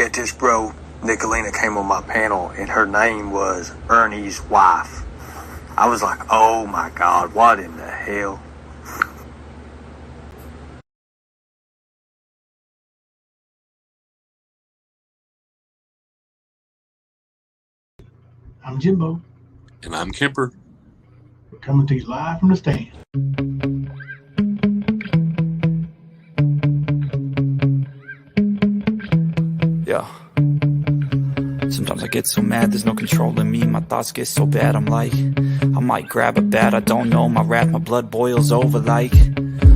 at this, bro. Nicolina came on my panel, and her name was Ernie's wife. I was like, oh my God, what in the hell? I'm Jimbo. And I'm Kemper. We're coming to you live from the stand. Yeah. Sometimes I get so mad, there's no controlling me. My thoughts get so bad, I'm like, I might grab a bat, I don't know. My wrath, my blood boils over like,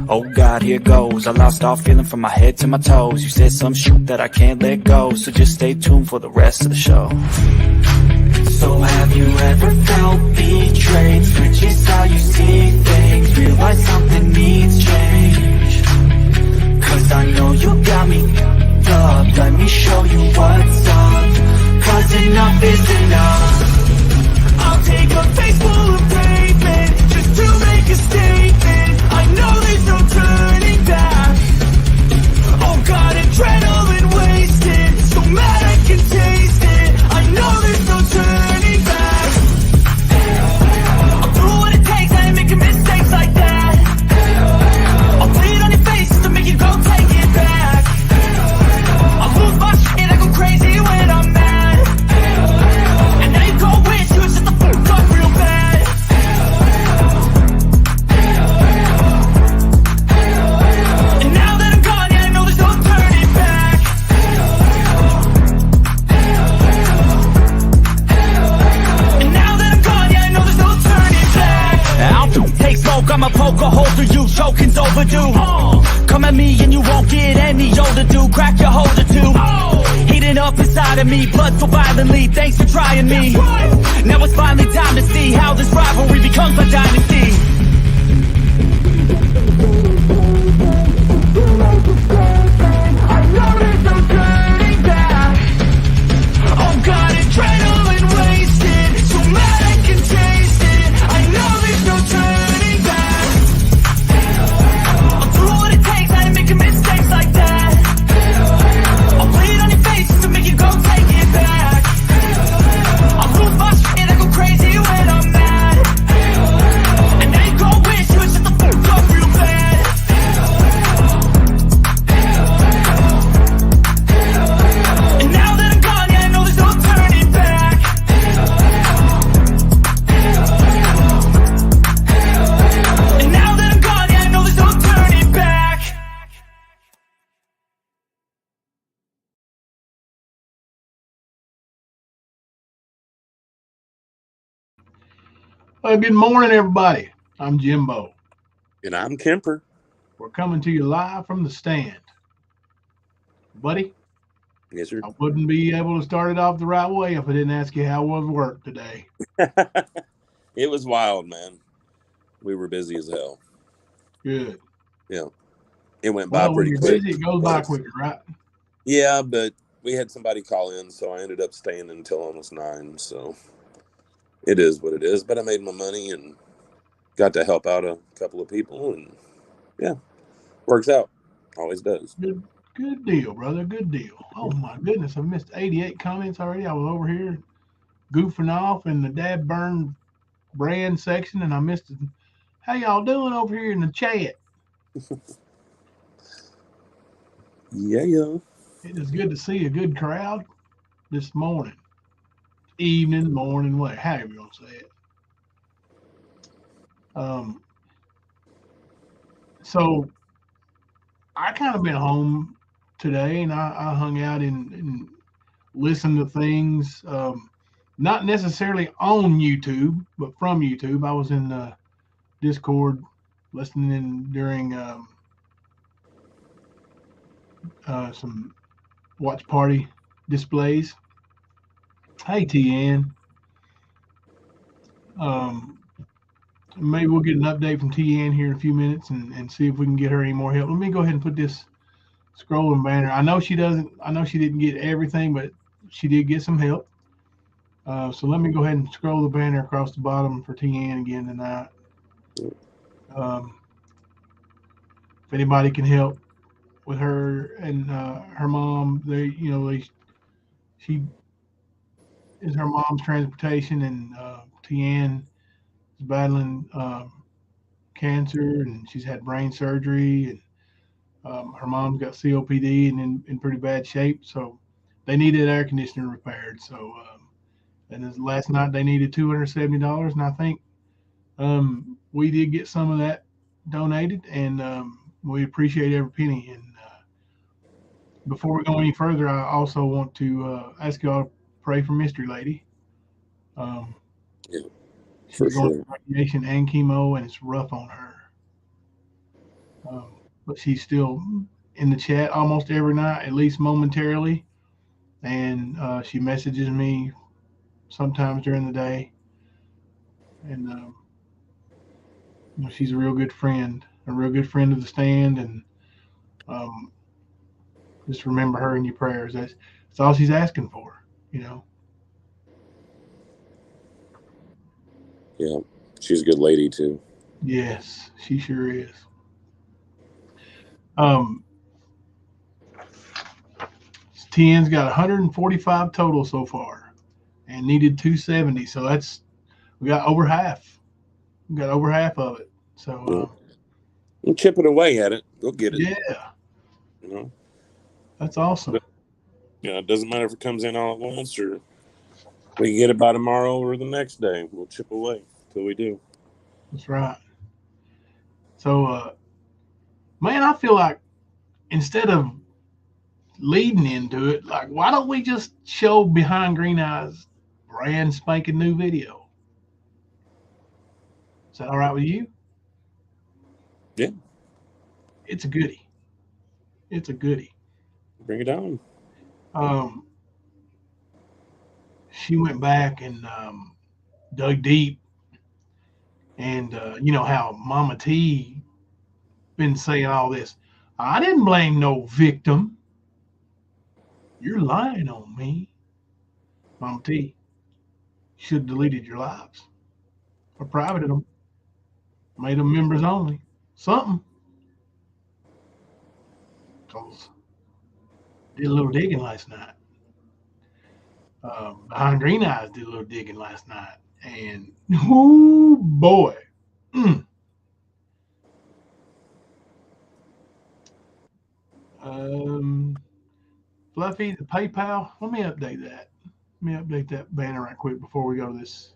oh God, here goes. I lost all feeling from my head to my toes. You said some shit that I can't let go, so just stay tuned for the rest of the show. So have you ever felt betrayed? Switches how you see things, realize something needs change. Cause I know you got me up, let me show you what's up. Cause enough is enough. I'll take a face full of pavement just to make a statement. I know there's no turning back. Oh God, adrenaline wasted, so mad I can taste it. I know there's no turning back. I'll do what it takes, I ain't making mistakes like that. I'll bleed on your face just to make you go take it back. I lose my shit, I go crazy when I'm mad. And now you go wish you was just a fuck up real bad. And now that I'm gone, yeah, I know there's no turning back. And now that I'm gone, yeah, I know there's no turning back. I'll take smoke, I'ma poke a hole through you, choking's overdue. Come at me and you won't get any older, dude. Crack your holder too. Heating up inside of me, blood so violently. Thanks for trying me. Now it's finally time to see how this rivalry becomes a dynasty. I know there's no turning back. Oh God, adrenaline wasted, so mad I can taste it. I know there's no turning back. I'll do what it takes, I ain't making mistakes like that. I'll bleed on your face just to make you go take it back. I'll lose my shit, I go crazy when I'm mad. And now you go wish you was just a fuck up real bad. And now that I'm gone, yeah, I know there's no turning back. And now that I'm gone, yeah, I know there's no turning back. Well, good morning, everybody. I'm Jimbo. And I'm Kemper. We're coming to you live from the stand. Buddy, Yes, sir. I wouldn't be able to start it off the right way if I didn't ask you how was work today. It was wild, man. We were busy as hell. Good. Yeah. It went by Well, when pretty you're quick. busy, it goes by quicker, right? Yeah, but we had somebody call in, so I ended up staying until almost 9. So it is what it is. But I made my money and got to help out a couple of people, and yeah, works out. Always does. Good deal, brother. Good deal. Oh my goodness, I missed 88 comments already. I was over here goofing off in the Dad Burn brand section, and I missed it. How y'all doing over here in the chat? Yeah. It is good to see a good crowd this morning, evening, morning, whatever, however you want to say it. So I kind of been home today, and I hung out and listened to things, not necessarily on YouTube, but from YouTube. I was in the Discord listening during some watch party displays. Hey, TN. Maybe we'll get an update from TN here in a few minutes and see if we can get her any more help. Let me go ahead and put this scrolling banner. I know she didn't get everything, but she did get some help. So let me go ahead and scroll the banner across the bottom for TN again tonight. If anybody can help with her and her mom, they She is her mom's transportation, and Tian is battling cancer, and she's had brain surgery, and her mom's got COPD and in pretty bad shape. So they needed air conditioner repaired. So and last night they needed $270, and I think we did get some of that donated, and we appreciate every penny. And before we go any further, I also want to ask y'all to pray for Mystery Lady. Yeah, She's for going sure. through radiation and chemo, and it's rough on her. But she's still in the chat almost every night, at least momentarily. And she messages me sometimes during the day. And she's a real good friend of the stand. And um, just remember her in your prayers. That's all she's asking for, you know. Yeah, she's a good lady too. Yes, she sure is. Um, TN's got 145 total so far, and needed 270. So we got over half. We got over half of it. So Yeah. I'm chipping away at it. Go get it. yeah, You know. that's awesome. Yeah, it doesn't matter if it comes in all at once or we can get it by tomorrow or the next day. We'll chip away till we do. That's right. So, man, I feel like instead of leading into it, like, why don't we just show Behind Green Eyes brand spanking new video? Is that all right with you? Yeah. It's a goodie. It's a goodie. Bring it on. Um, she went back and dug deep, and you know how Mama T been saying all this. I didn't blame no victim. You're lying on me, Mama T. Should have deleted your lives or privated them, made them members only, something. Cause did a little digging last night. Behind Green Eyes did a little digging last night, and oh boy, mm. Fluffy, the PayPal. Let me update that. Let me update that banner right quick before we go to this.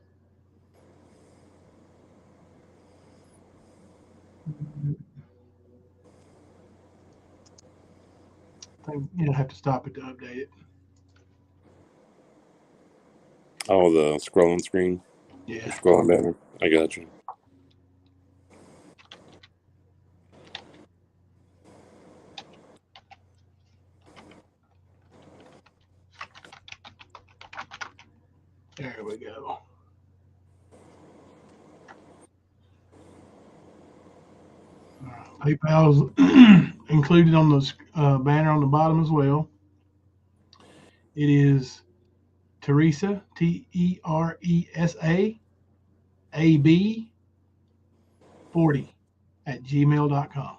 I think I have to stop it to update it. Oh, the scrolling screen. Yeah. Scrolling banner. I got you. There we go. PayPal's included on the banner on the bottom as well. It is Teresa, TERESA, AB 40 at gmail.com.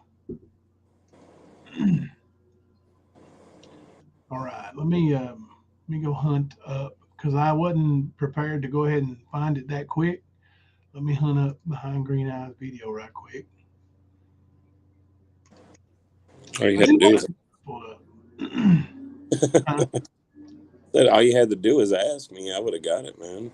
All right, let me go hunt up because I wasn't prepared to go ahead and find it that quick. Let me hunt up Behind Green Eyes video right quick. All you had to do is all you had to do is ask me. I would have got it, man.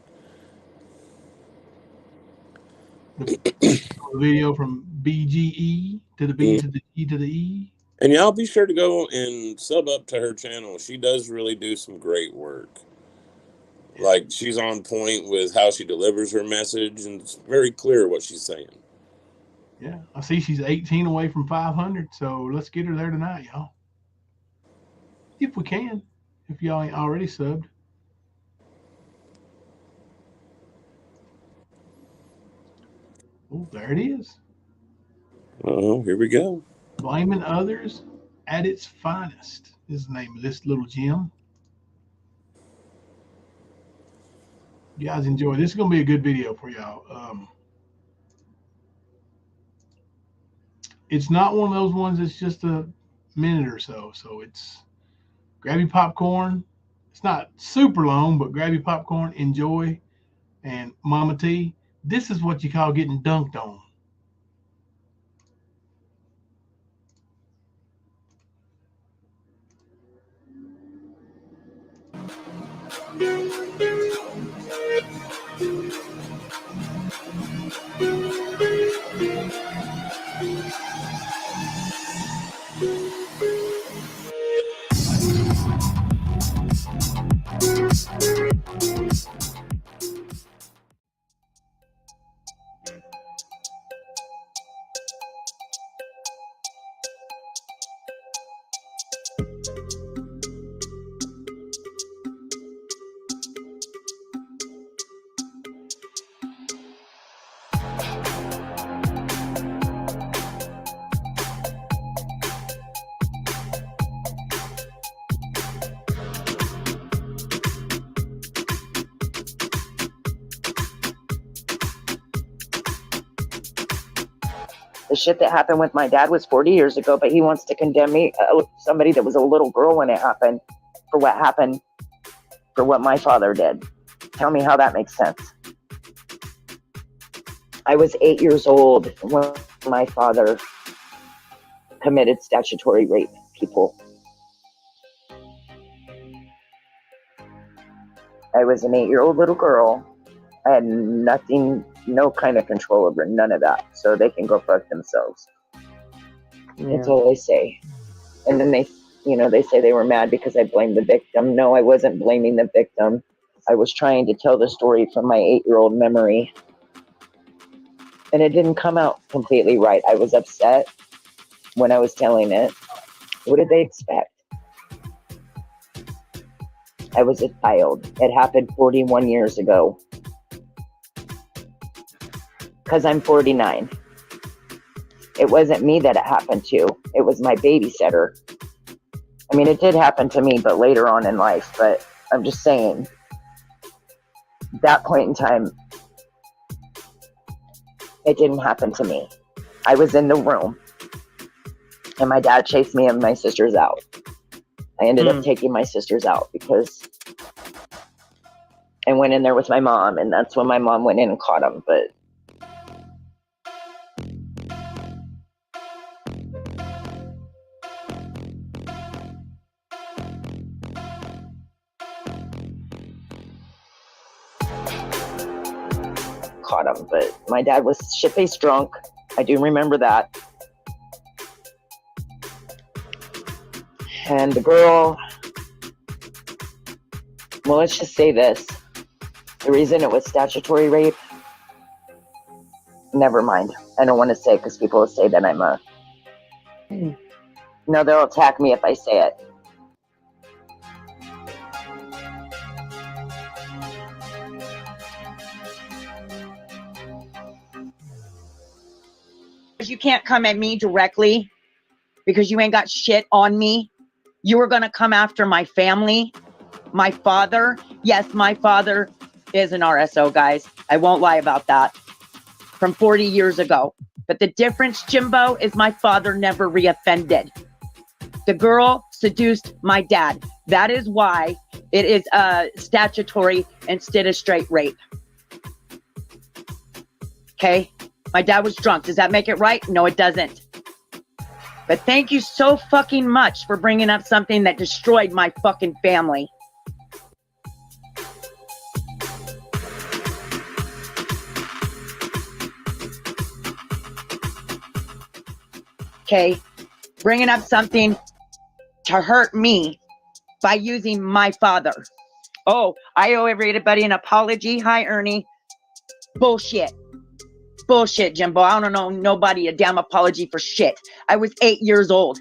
The video from BGE to the B to the E to the E. And y'all be sure to go and sub up to her channel. She does really do some great work. Like, she's on point with how she delivers her message, and it's very clear what she's saying. Yeah, I see she's 18 away from 500, so let's get her there tonight, y'all. If we can, if y'all ain't already subbed. Oh, there it is. Oh, here we go. Blaming Others at Its Finest is the name of this little gem. You guys enjoy. This is going to be a good video for y'all. It's not one of those ones that's just a minute or so. So it's grab your popcorn, It's not super long, but grab your popcorn, enjoy, and Mama T, this is what you call getting dunked on. The shit that happened with my dad was 40 years ago, but he wants to condemn me, somebody that was a little girl when it happened, for what my father did. Tell me how that makes sense. I was 8 years old when my father committed statutory rape people. I was an 8-year-old little girl. I had nothing, no kind of control over none of that. So they can go fuck themselves. Yeah. That's all I say. And then they say they were mad because I blamed the victim. No, I wasn't blaming the victim. I was trying to tell the story from my 8-year-old memory. And it didn't come out completely right. I was upset when I was telling it. What did they expect? I was a child. It happened 41 years ago. Because I'm 49. It wasn't me that it happened to. It was my babysitter. I mean, it did happen to me, but later on in life. But I'm just saying, that point in time, it didn't happen to me. I was in the room, and my dad chased me and my sisters out. I ended up taking my sisters out because I went in there with my mom, and that's when my mom went in and caught him. But my dad was shit-faced drunk. I do remember that. And the girl, well, let's just say this. The reason it was statutory rape, never mind. I don't want to say it because people will say that I'm a... No, they'll attack me if I say it. You can't come at me directly because you ain't got shit on me. You were going to come after my family, my father. Yes, my father is an RSO, guys. I won't lie about that. From 40 years ago. But the difference, Jimbo, is my father never reoffended. The girl seduced my dad. That is why it is statutory instead of straight rape. Okay? My dad was drunk. Does that make it right? No, it doesn't. But thank you so fucking much for bringing up something that destroyed my fucking family. Okay? Bringing up something to hurt me by using my father. Oh, I owe everybody an apology. Hi, Ernie. Bullshit. Bullshit, Jimbo. I don't know nobody a damn apology for shit. I was 8 years old.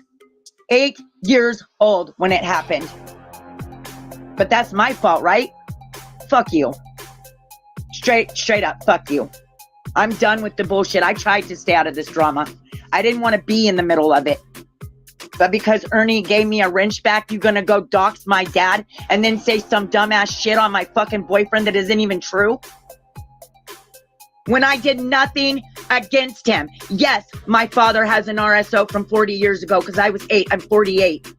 8 years old when it happened. But that's my fault, right? Fuck you. Straight up, fuck you. I'm done with the bullshit. I tried to stay out of this drama. I didn't want to be in the middle of it. But because Ernie gave me a wrench back, you gonna go dox my dad and then say some dumbass shit on my fucking boyfriend that isn't even true? When I did nothing against him. Yes, my father has an RSO from 40 years ago because I was 8. I'm 48.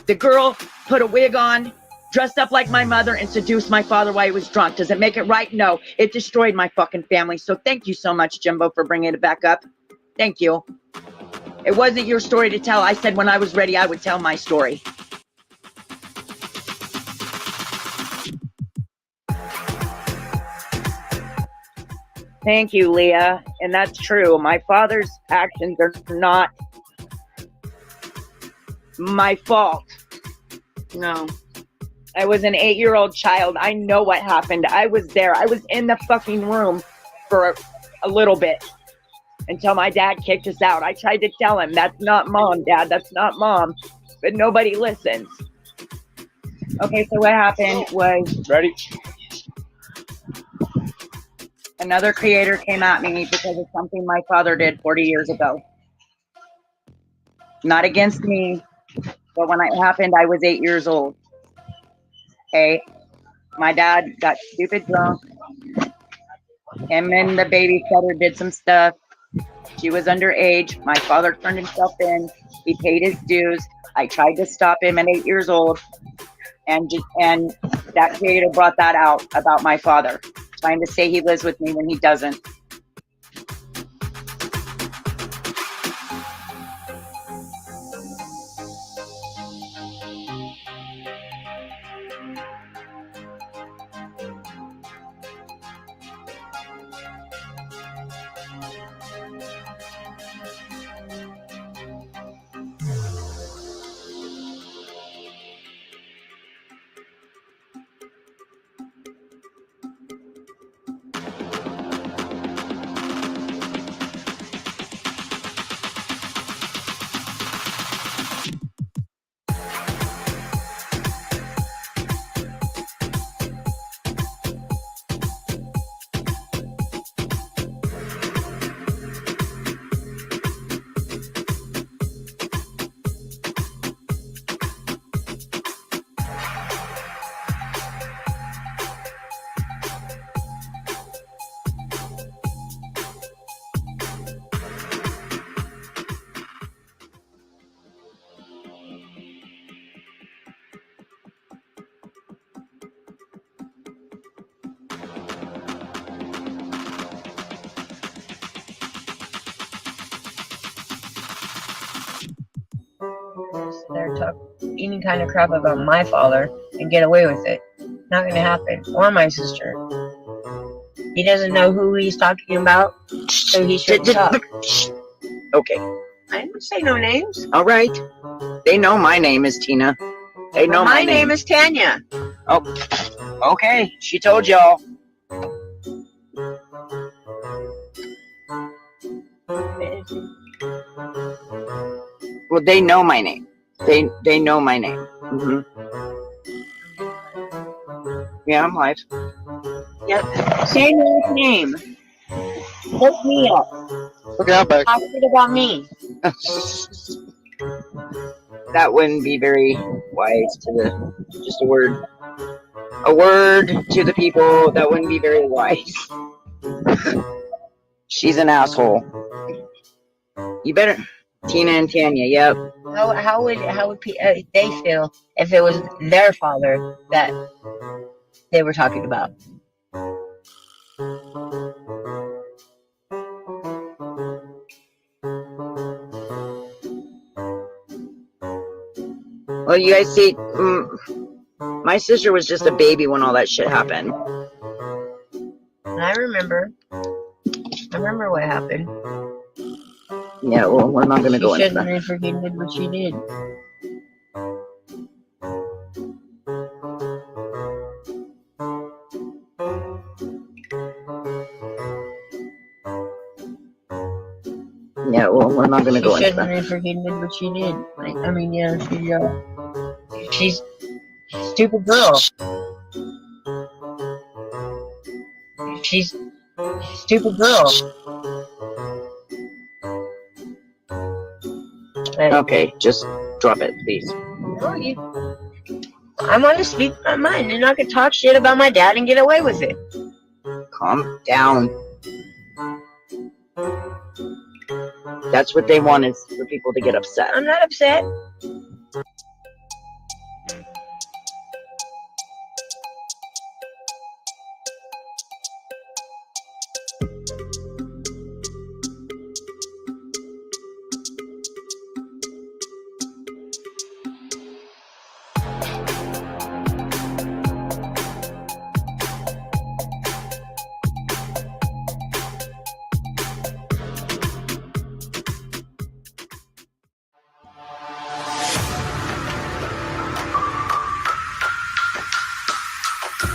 The girl put a wig on, dressed up like my mother, and seduced my father while he was drunk. Does it make it right? No. It destroyed my fucking family. So thank you so much, Jimbo, for bringing it back up. Thank you. It wasn't your story to tell. I said when I was ready, I would tell my story. Thank you, Leah. And that's true. My father's actions are not my fault. No. I was an 8-year-old child. I know what happened. I was there. I was in the fucking room for a little bit until my dad kicked us out. I tried to tell him, that's not mom, Dad. That's not mom. But nobody listens. Okay, so what happened was... Ready? Another creator came at me because of something my father did 40 years ago. Not against me, but when it happened, I was 8 years old. Okay, my dad got stupid drunk. Him and the babysitter did some stuff. She was underage. My father turned himself in. He paid his dues. I tried to stop him at 8 years old, and that creator brought that out about my father, trying to say he lives with me when he doesn't. They're talking any kind of crap about my father and get away with it. Not gonna happen. Or my sister. He doesn't know who he's talking about, so he shouldn't talk. Okay. I didn't say no names. All right. They know my name is Tina. They know my name is Tanya. Oh, okay. She told y'all. Well, they know my name. They know my name. Mm-hmm. Yeah, I'm live. Yep. Say my name. Look me up. Okay, I'm back. Talk shit about me. That wouldn't be very wise to the... Just a word. A word to the people. That wouldn't be very wise. She's an asshole. You better... Tina and Tanya, yep. How would they feel if it was their father that they were talking about? Well, you guys see, my sister was just a baby when all that shit happened. I remember what happened. Yeah, well, we're not going to go into that. She shouldn't have did what she did. Yeah, well, we're not going to go into that. She shouldn't have did what she did. I mean, yeah, she's a stupid girl. She's a stupid girl. Okay, just drop it, please. No, I want to speak my mind, and I can talk shit about my dad and get away with it. Calm down. That's what they want, is for people to get upset. I'm not upset. Well,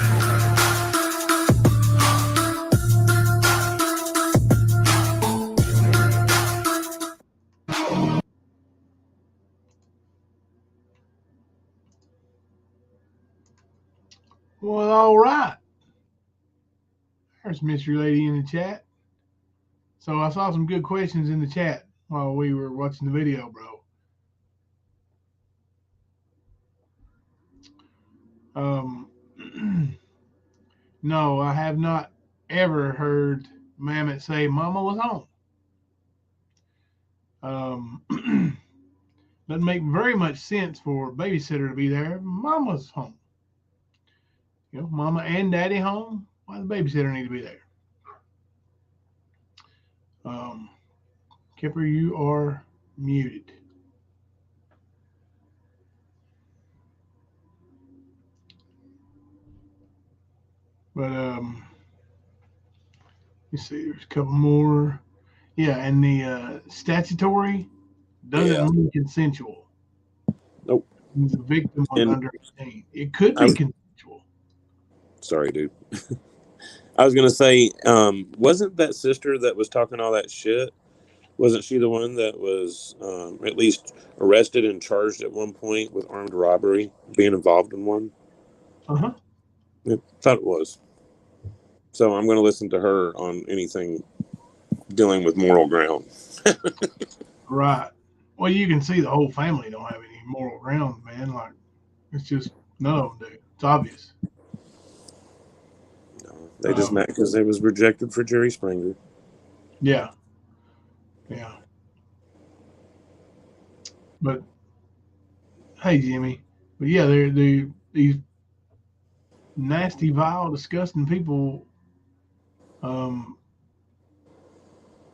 all right. There's Mystery Lady in the chat. So I saw some good questions in the chat while we were watching the video, bro. No, I have not ever heard Mammit say Mama was home. Doesn't make very much sense for a babysitter to be there. Mama's home. You know, Mama and Daddy home. Why does the babysitter need to be there? Kipper, you are muted. But let's see, there's a couple more. Yeah, and the statutory doesn't mean consensual. Nope. The victim was under 18. It could be consensual. Sorry, dude. I was gonna say, wasn't that sister that was talking all that shit? Wasn't she the one that was at least arrested and charged at one point with armed robbery, being involved in one? Uh-huh. I thought it was. So I'm going to listen to her on anything dealing with moral ground. Right. Well, you can see the whole family don't have any moral ground, man. Like, it's just none of them do. It's obvious. No, they just met because they was rejected for Jerry Springer. Yeah. Yeah. But hey, Jimmy. But yeah, they're these nasty, vile, disgusting people.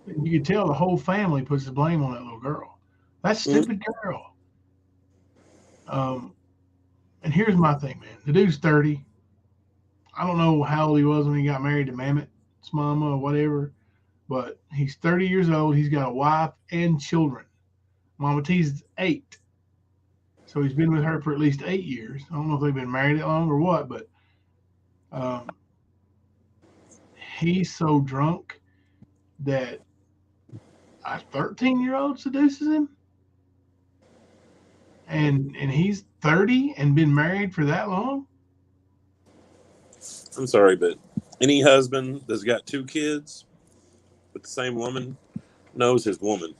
You can tell the whole family puts the blame on that little girl. That stupid girl. And here's my thing, man. The dude's 30. I don't know how old he was when he got married to Mammit's mama or whatever, but he's 30 years old. He's got a wife and children. Mama T's 8. So he's been with her for at least 8 years. I don't know if they've been married that long or what, but he's so drunk that a 13-year-old seduces him. And he's 30 and been married for that long? I'm sorry, but any husband that's got 2 kids with the same woman knows his woman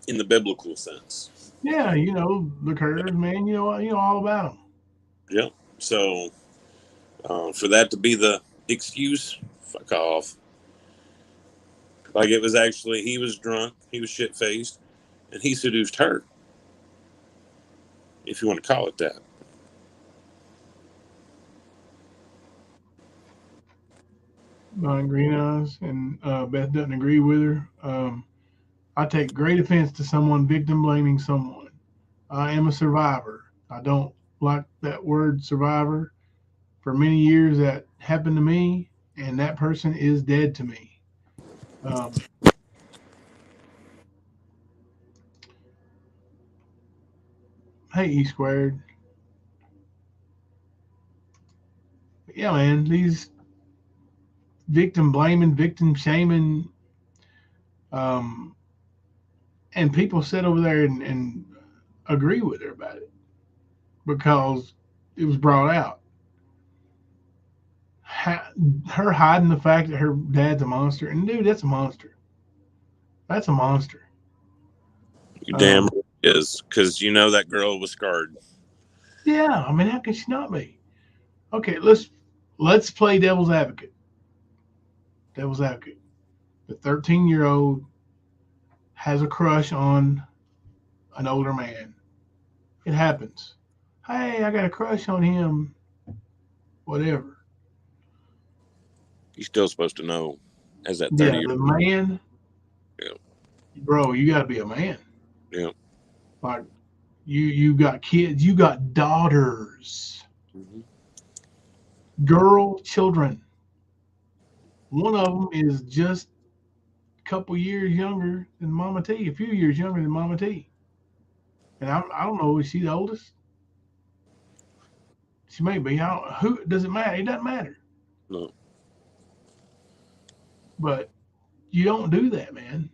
in the biblical sense. Yeah, you know, the curves, man. You know all about them. Yep. So for that to be the excuse, fuck off. Like it was actually, he was drunk, he was shit-faced, and he seduced her, if you want to call it that. Green eyes, and Beth doesn't agree with her. I take great offense to someone victim blaming someone. I am a survivor. I don't like that word survivor. For many years that happened to me, and that person is dead to me. Hey, E squared. Yeah, man, these victim blaming, victim shaming, and people sit over there and agree with her about it because it was brought out. Her hiding the fact that her dad's a monster, and dude, that's a monster. That's a monster. You damn right is, because you know that girl was scarred. Yeah, I mean, how can she not be? Okay, let's play devil's advocate. Devil's advocate. The 13-year-old has a crush on an older man. It happens. Hey, I got a crush on him. Whatever. You're still supposed to know as that 30 Yeah, the man. Yeah. Bro, you got to be a man. Yeah. Like, you got kids. You got daughters. Mm-hmm. Girl children. One of them is just a couple years younger than Mama T. A few years younger than Mama T. And I don't know, is she the oldest? She may be. Who does it matter? It doesn't matter. No. But you don't do that, man.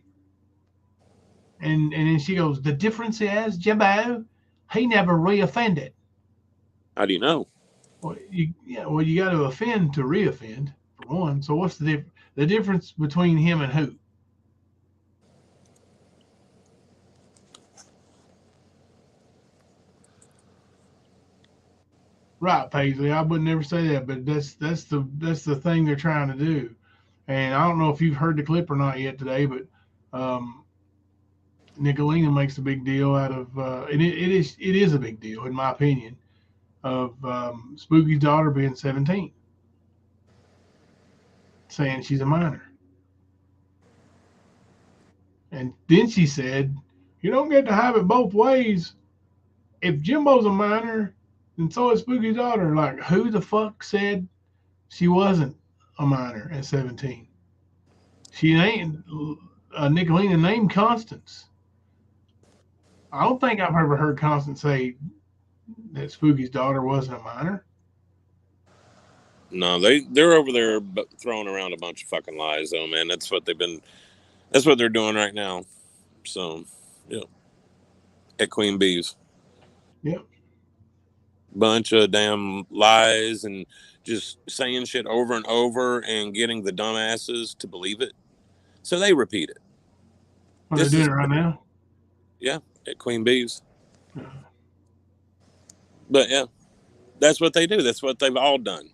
And then she goes, the difference is, Jimbo, he never reoffended. How do you know? Well, you got to offend to reoffend, for one. So what's the difference between him and who? Right, Paisley. I would never say that, but that's the thing they're trying to do. And I don't know if you've heard the clip or not yet today, but Nicolina makes a big deal out of, and it is a big deal in my opinion, of Spooky's daughter being 17, saying she's a minor. And then she said, "You don't get to have it both ways. If Jimbo's a minor, then so is Spooky's daughter." Like, who the fuck said she wasn't a minor at 17? She ain't. Nicolina named Constance. I don't think I've ever heard Constance say that Spooky's daughter wasn't a minor. No, they're over there throwing around a bunch of fucking lies, though, man. That's what they're doing right now. So, yeah, at Queen Bee's. Yep. Bunch of damn lies and just saying shit over and over and getting the dumbasses to believe it. So they repeat it. Are they doing it right now? Yeah, at Queen Bee's. Yeah. But yeah, that's what they do. That's what they've all done.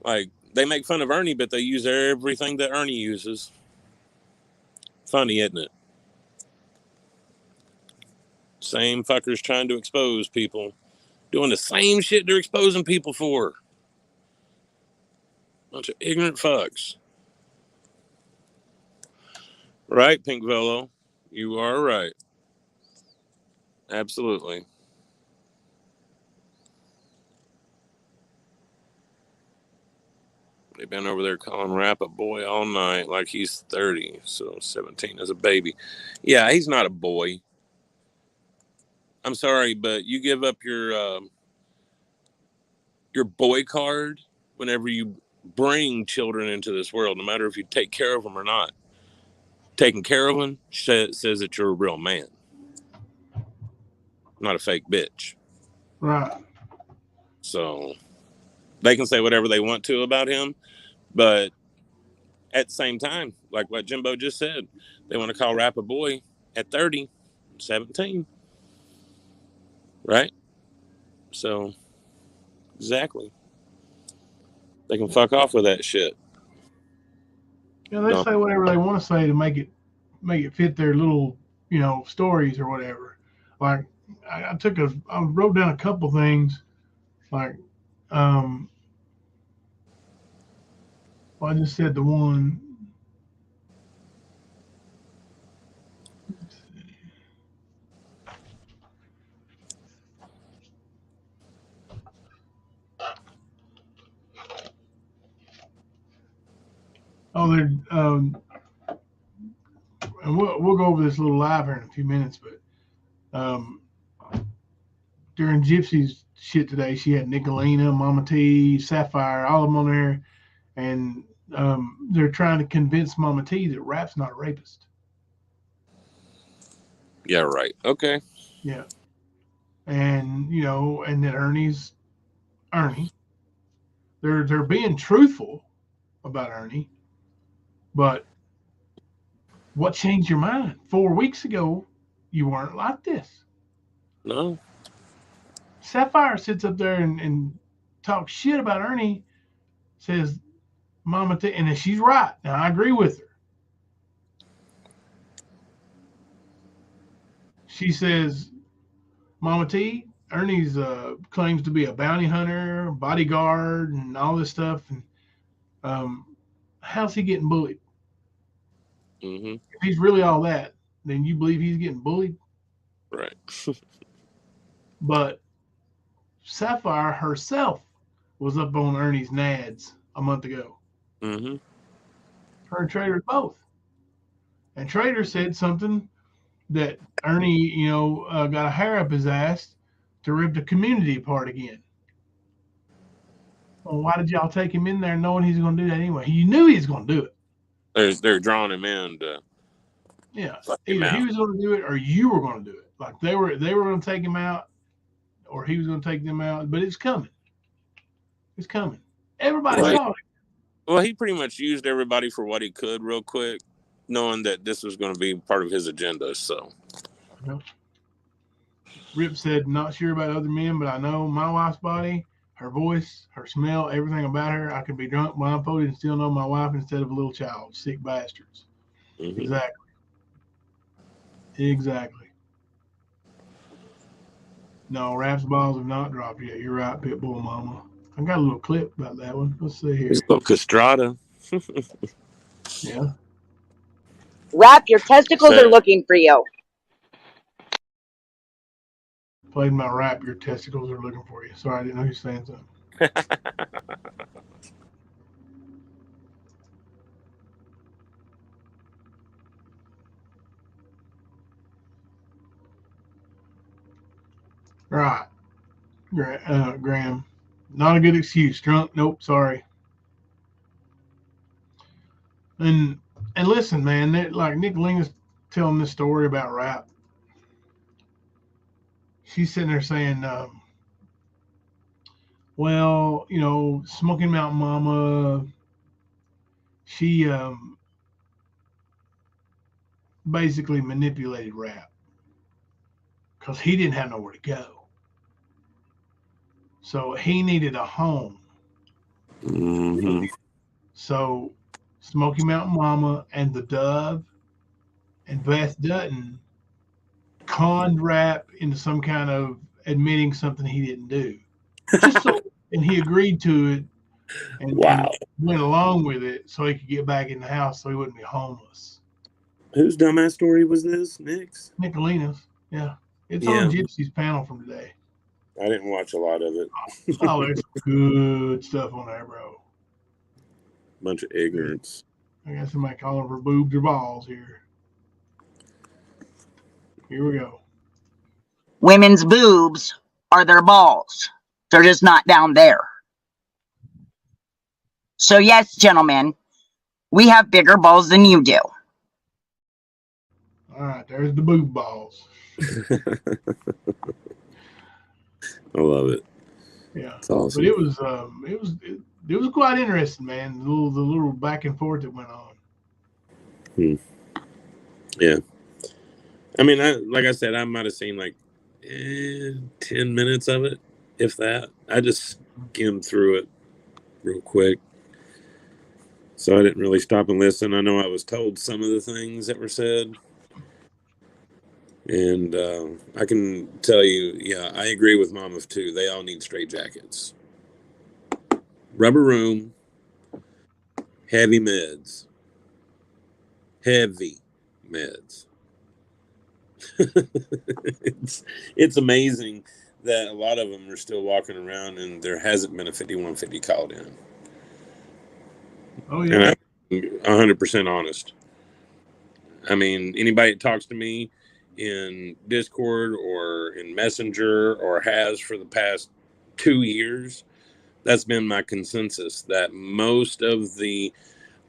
Like, they make fun of Ernie, but they use everything that Ernie uses. Funny, isn't it? Same fuckers trying to expose people. Doing the same shit they're exposing people for. Bunch of ignorant fucks. Right, Pink Velo? You are right. Absolutely. They've been over there calling Rap a boy all night like he's 30, so 17 is a baby. Yeah, he's not a boy. I'm sorry, but you give up your boy card whenever you bring children into this world, no matter if you take care of them or not. Taking care of them says that you're a real man, not a fake bitch. Right. So they can say whatever they want to about him, but at the same time, like what Jimbo just said, they want to call Rap a boy at 30, 17. Right? So, exactly. They can fuck off with that shit. Yeah, they say whatever they want to say to make it fit their little, stories or whatever. Like, I wrote down a couple things, like, well, I just said the one. Oh, they're and we'll go over this little live here in a few minutes, but during Gypsy's shit today, she had Nicolina, Mama T, Sapphire, all of them on there, and they're trying to convince Mama T that Rap's not a rapist. Yeah, right. Okay. Yeah. And and that Ernie's Ernie. They're being truthful about Ernie, but what changed your mind? 4 weeks ago, you weren't like this. No. Sapphire sits up there and talks shit about Ernie, says Mama T, and she's right. Now, I agree with her. She says, Mama T, Ernie's claims to be a bounty hunter, bodyguard, and all this stuff. And how's he getting bullied? Mm-hmm. If he's really all that, then you believe he's getting bullied? Right. But Sapphire herself was up on Ernie's nads a month ago. Mm-hmm. Her and Trader both. And Trader said something that Ernie, got a hair up his ass to rip the community apart again. Well, why did y'all take him in there knowing he's going to do that anyway? You knew he was going to do it. They're drawing him in to Either he was going to do it or you were going to do it. Like they were going to take him out, or he was going to take them out. But it's coming. It's coming. Everybody saw it. Well, he pretty much used everybody for what he could real quick, knowing that this was going to be part of his agenda. So, Rip said, not sure about other men, but I know my wife's body, her voice, her smell, everything about her. I could be drunk, blindfolded, and still know my wife instead of a little child. Sick bastards. mm-hmm. Exactly. No, Rap's balls have not dropped yet. You're right, Pitbull Mama. I got a little clip about that one. Let's see here. It's called Castrata. Yeah. Rap, your testicles are looking for you. Played my rap, your testicles are looking for you. Sorry, I didn't know you were saying something. Right. Graham. Not a good excuse. Drunk? Nope, sorry. And listen, man, like Nicolina's telling this story about rap. She's sitting there saying, well, you know, Smoky Mountain Mama, she basically manipulated Rap because he didn't have nowhere to go. So he needed a home. Mm-hmm. So Smoky Mountain Mama and the Dove and Beth Dutton conned Rap into some kind of admitting something he didn't do. Just so, and he agreed to it and went along with it so he could get back in the house so he wouldn't be homeless. Whose dumbass story was this? Nick's? Nicolina's. Yeah. It's on Gypsy's panel from today. I didn't watch a lot of it. Oh, there's good stuff on there, bro. Bunch of ignorance. I got somebody calling for boobs or balls here. Here we go. Women's boobs are their balls. They're just not down there. So yes, gentlemen, we have bigger balls than you do. All right, there's the boob balls. I love it. Yeah, it's awesome. But it was quite interesting, man. The little back and forth that went on. Yeah, I mean, like I said, I might have seen like 10 minutes of it, if that. I just skimmed through it real quick, so I didn't really stop and listen. I know I was told some of the things that were said. And I can tell you, yeah, I agree with Mama too. They all need straight jackets. Rubber room, heavy meds. Heavy meds. It's amazing that a lot of them are still walking around and there hasn't been a 5150 called in. Oh, yeah. And I'm 100% honest. I mean, anybody that talks to me in Discord or in Messenger or has for the past 2 years, that's been my consensus, that most of the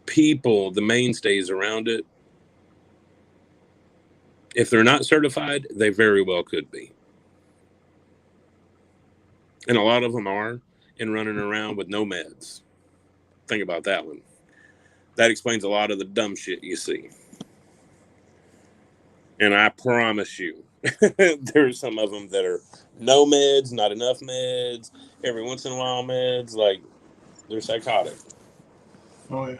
people, the mainstays around it, if they're not certified, they very well could be. And a lot of them are, and running around with no meds. Think about that one. That explains a lot of the dumb shit you see. And I promise you, there's some of them that are no meds, not enough meds, every once in a while meds, like they're psychotic. Oh, yeah.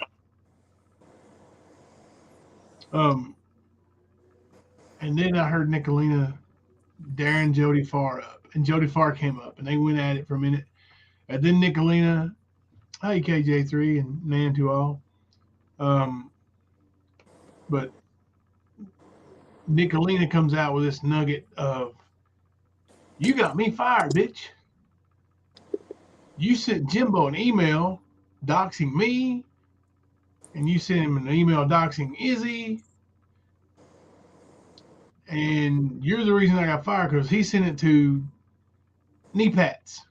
And then I heard Nicolina daring Jody Farr up, and Jody Farr came up, and they went at it for a minute. And then Nicolina, hey KJ3 and Nan to all, but Nicolina comes out with this nugget of, you got me fired, bitch. You sent Jimbo an email doxing me, and you sent him an email doxing Izzy, and you're the reason I got fired because he sent it to Knee Pats.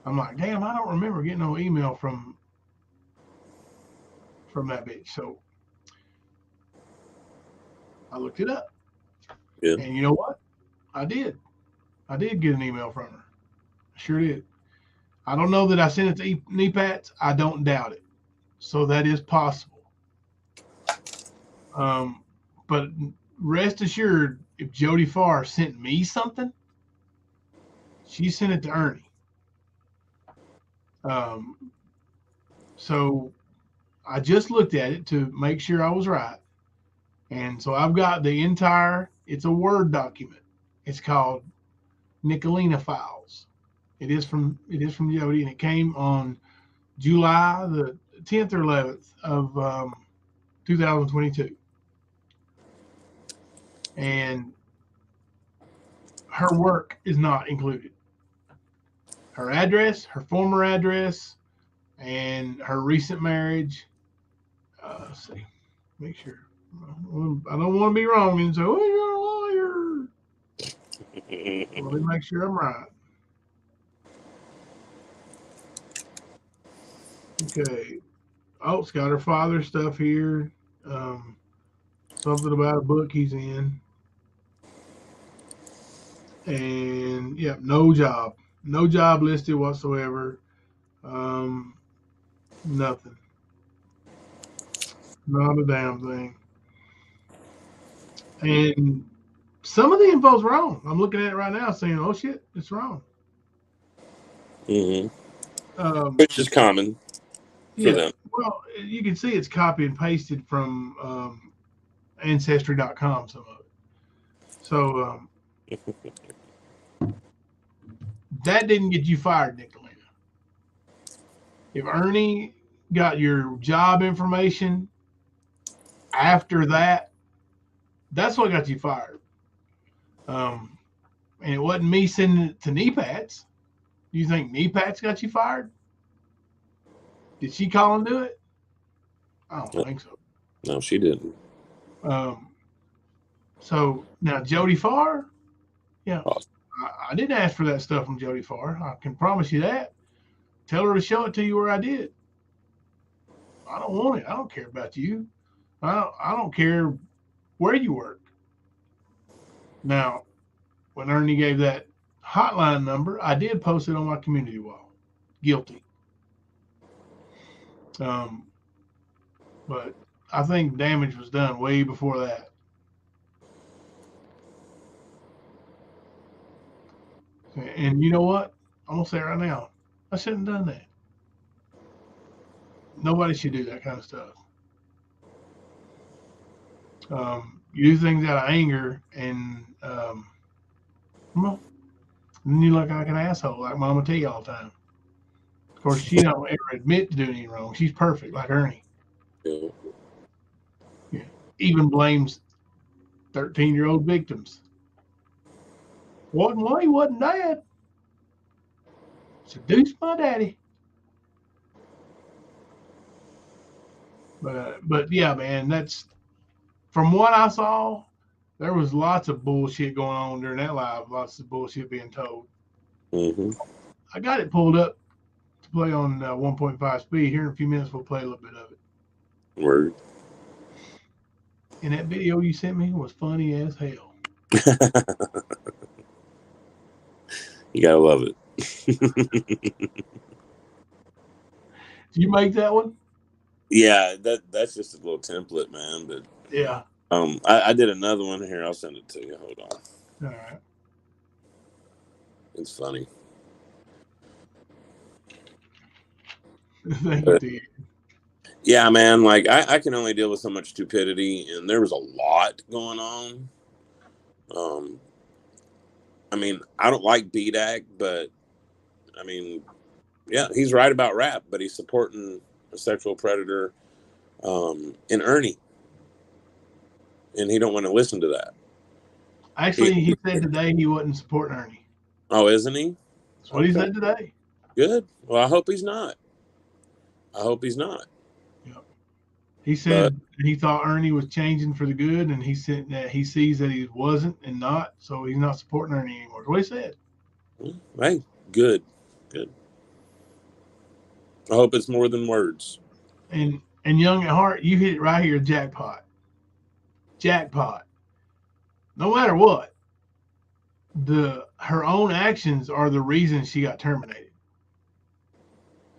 I'm like, damn, I don't remember getting no email from that bitch. So I looked it up. Yeah. And you know what? I did. I did get an email from her. I sure did. I don't know that I sent it to NEPATS. I don't doubt it. So that is possible. But rest assured, if Jody Farr sent me something, she sent it to Ernie. So I just looked at it to make sure I was right. And so I've got the entire, it's a Word document. It's called Nicolina Files. It is from Jody, and it came on July the 10th or 11th of 2022. And her work is not included. Her address, her former address, and her recent marriage. Let's see, make sure. I don't want to be wrong and say, "Oh, you're a lawyer." Let me make sure I'm right. Okay. Oh, it's got her father's stuff here. Something about a book he's in. And yeah, no job listed whatsoever. Nothing, not a damn thing. And some of the info's wrong. I'm looking at it right now, saying, "Oh shit, it's wrong." Which is common for them. Well, you can see it's copy and pasted from Ancestry.com. Some of it. So that didn't get you fired, Nicolina. If Ernie got your job information after that, that's what got you fired. And it wasn't me sending it to NEPATS. Do you think NEPATS got you fired? Did she call and do it? I don't think so. No, she didn't. So now Jody Farr, yeah, I didn't ask for that stuff from Jody Farr. I can promise you that. Tell her to show it to you where I did. I don't want it. I don't care about you. I don't care where you work. Now, when Ernie gave that hotline number, I did post it on my community wall. Guilty. But I think damage was done way before that. And you know what? I'm going to say it right now. I shouldn't have done that. Nobody should do that kind of stuff. You do things out of anger, and well, then you look like an asshole, like Mama tell you all the time. Of course, she don't ever admit to doing anything wrong. She's perfect, like Ernie. Yeah. Yeah. Even blames 13-year-old victims. He wasn't dad. Seduced my daddy. But yeah, man, that's from what I saw. There was lots of bullshit going on during that live. Lots of bullshit being told. Mm-hmm. I got it pulled up to play on 1.5 speed. Here in a few minutes, we'll play a little bit of it. Word. And that video you sent me was funny as hell. You gotta love it. Did you make that one? Yeah, that's just a little template, man. But yeah, I did another one here. I'll send it to you. Hold on. All right. It's funny. Thank you, dude. Yeah, man. Like I can only deal with so much stupidity, and there was a lot going on. I mean, I don't like BDAC, but I mean, yeah, he's right about rap, but he's supporting a sexual predator in Ernie, and he don't want to listen to that. Actually, he said today he wasn't supporting Ernie. Oh, isn't he? That's what he said today. Good. Well, I hope he's not. Yep. He said he thought Ernie was changing for the good, and he said that he sees that he wasn't and not, so he's not supporting Ernie anymore. That's what he said. Hey, good. I hope it's more than words. And young at heart, you hit it right here, jackpot. Jackpot. No matter what, her own actions are the reason she got terminated.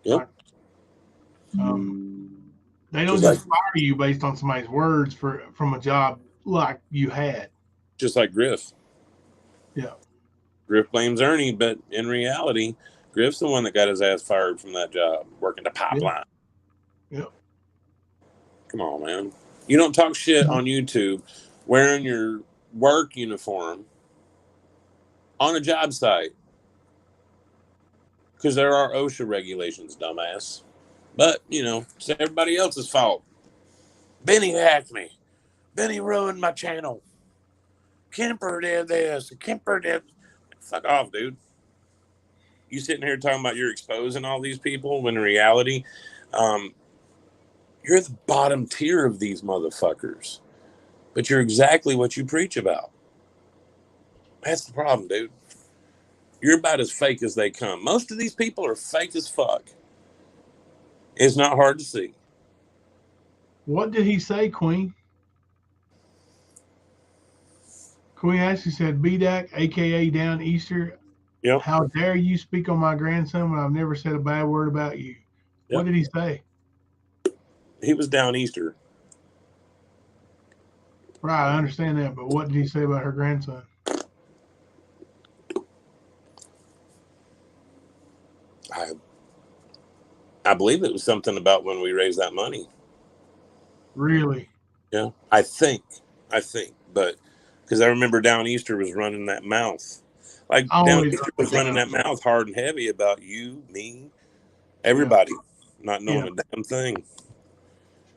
Yep. They don't just fire you based on somebody's words from a job like you had. Just like Griff. Yeah. Griff blames Ernie, but in reality, Griff's the one that got his ass fired from that job, working the pipeline. Yeah. Come on, man. You don't talk shit on YouTube wearing your work uniform on a job site. Because there are OSHA regulations, dumbass. But, it's everybody else's fault. Benny hacked me. Benny ruined my channel. Kemper did this. Kemper did... Fuck off, dude. You sitting here talking about you're exposing all these people when in reality, you're the bottom tier of these motherfuckers. But you're exactly what you preach about. That's the problem, dude. You're about as fake as they come. Most of these people are fake as fuck. It's not hard to see. What did he say, Queen? Queen actually said, BDAC, a.k.a. Down Easter. Yep. How dare you speak on my grandson when I've never said a bad word about you? Yep. What did he say? He was Down Easter. Right, I understand that, but what did he say about her grandson? I believe it was something about when we raised that money. Really? Yeah, I think, but because I remember Down Easter was running that mouth. Like Down Easter was running that mouth hard and heavy about you, me, everybody, not knowing a damn thing.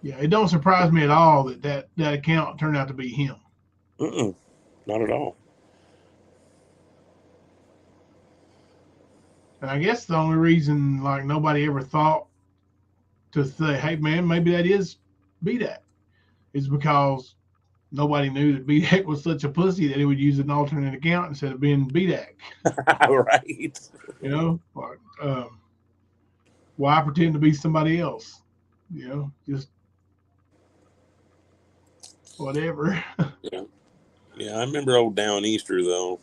Yeah, it don't surprise me at all that account turned out to be him. Not at all. And I guess the only reason, like, nobody ever thought to say, hey, man, maybe that is BDAC, is because nobody knew that BDAC was such a pussy that he would use an alternate account instead of being BDAC. Right. Like, why pretend to be somebody else? Just whatever. Yeah, I remember old Down Easter, though.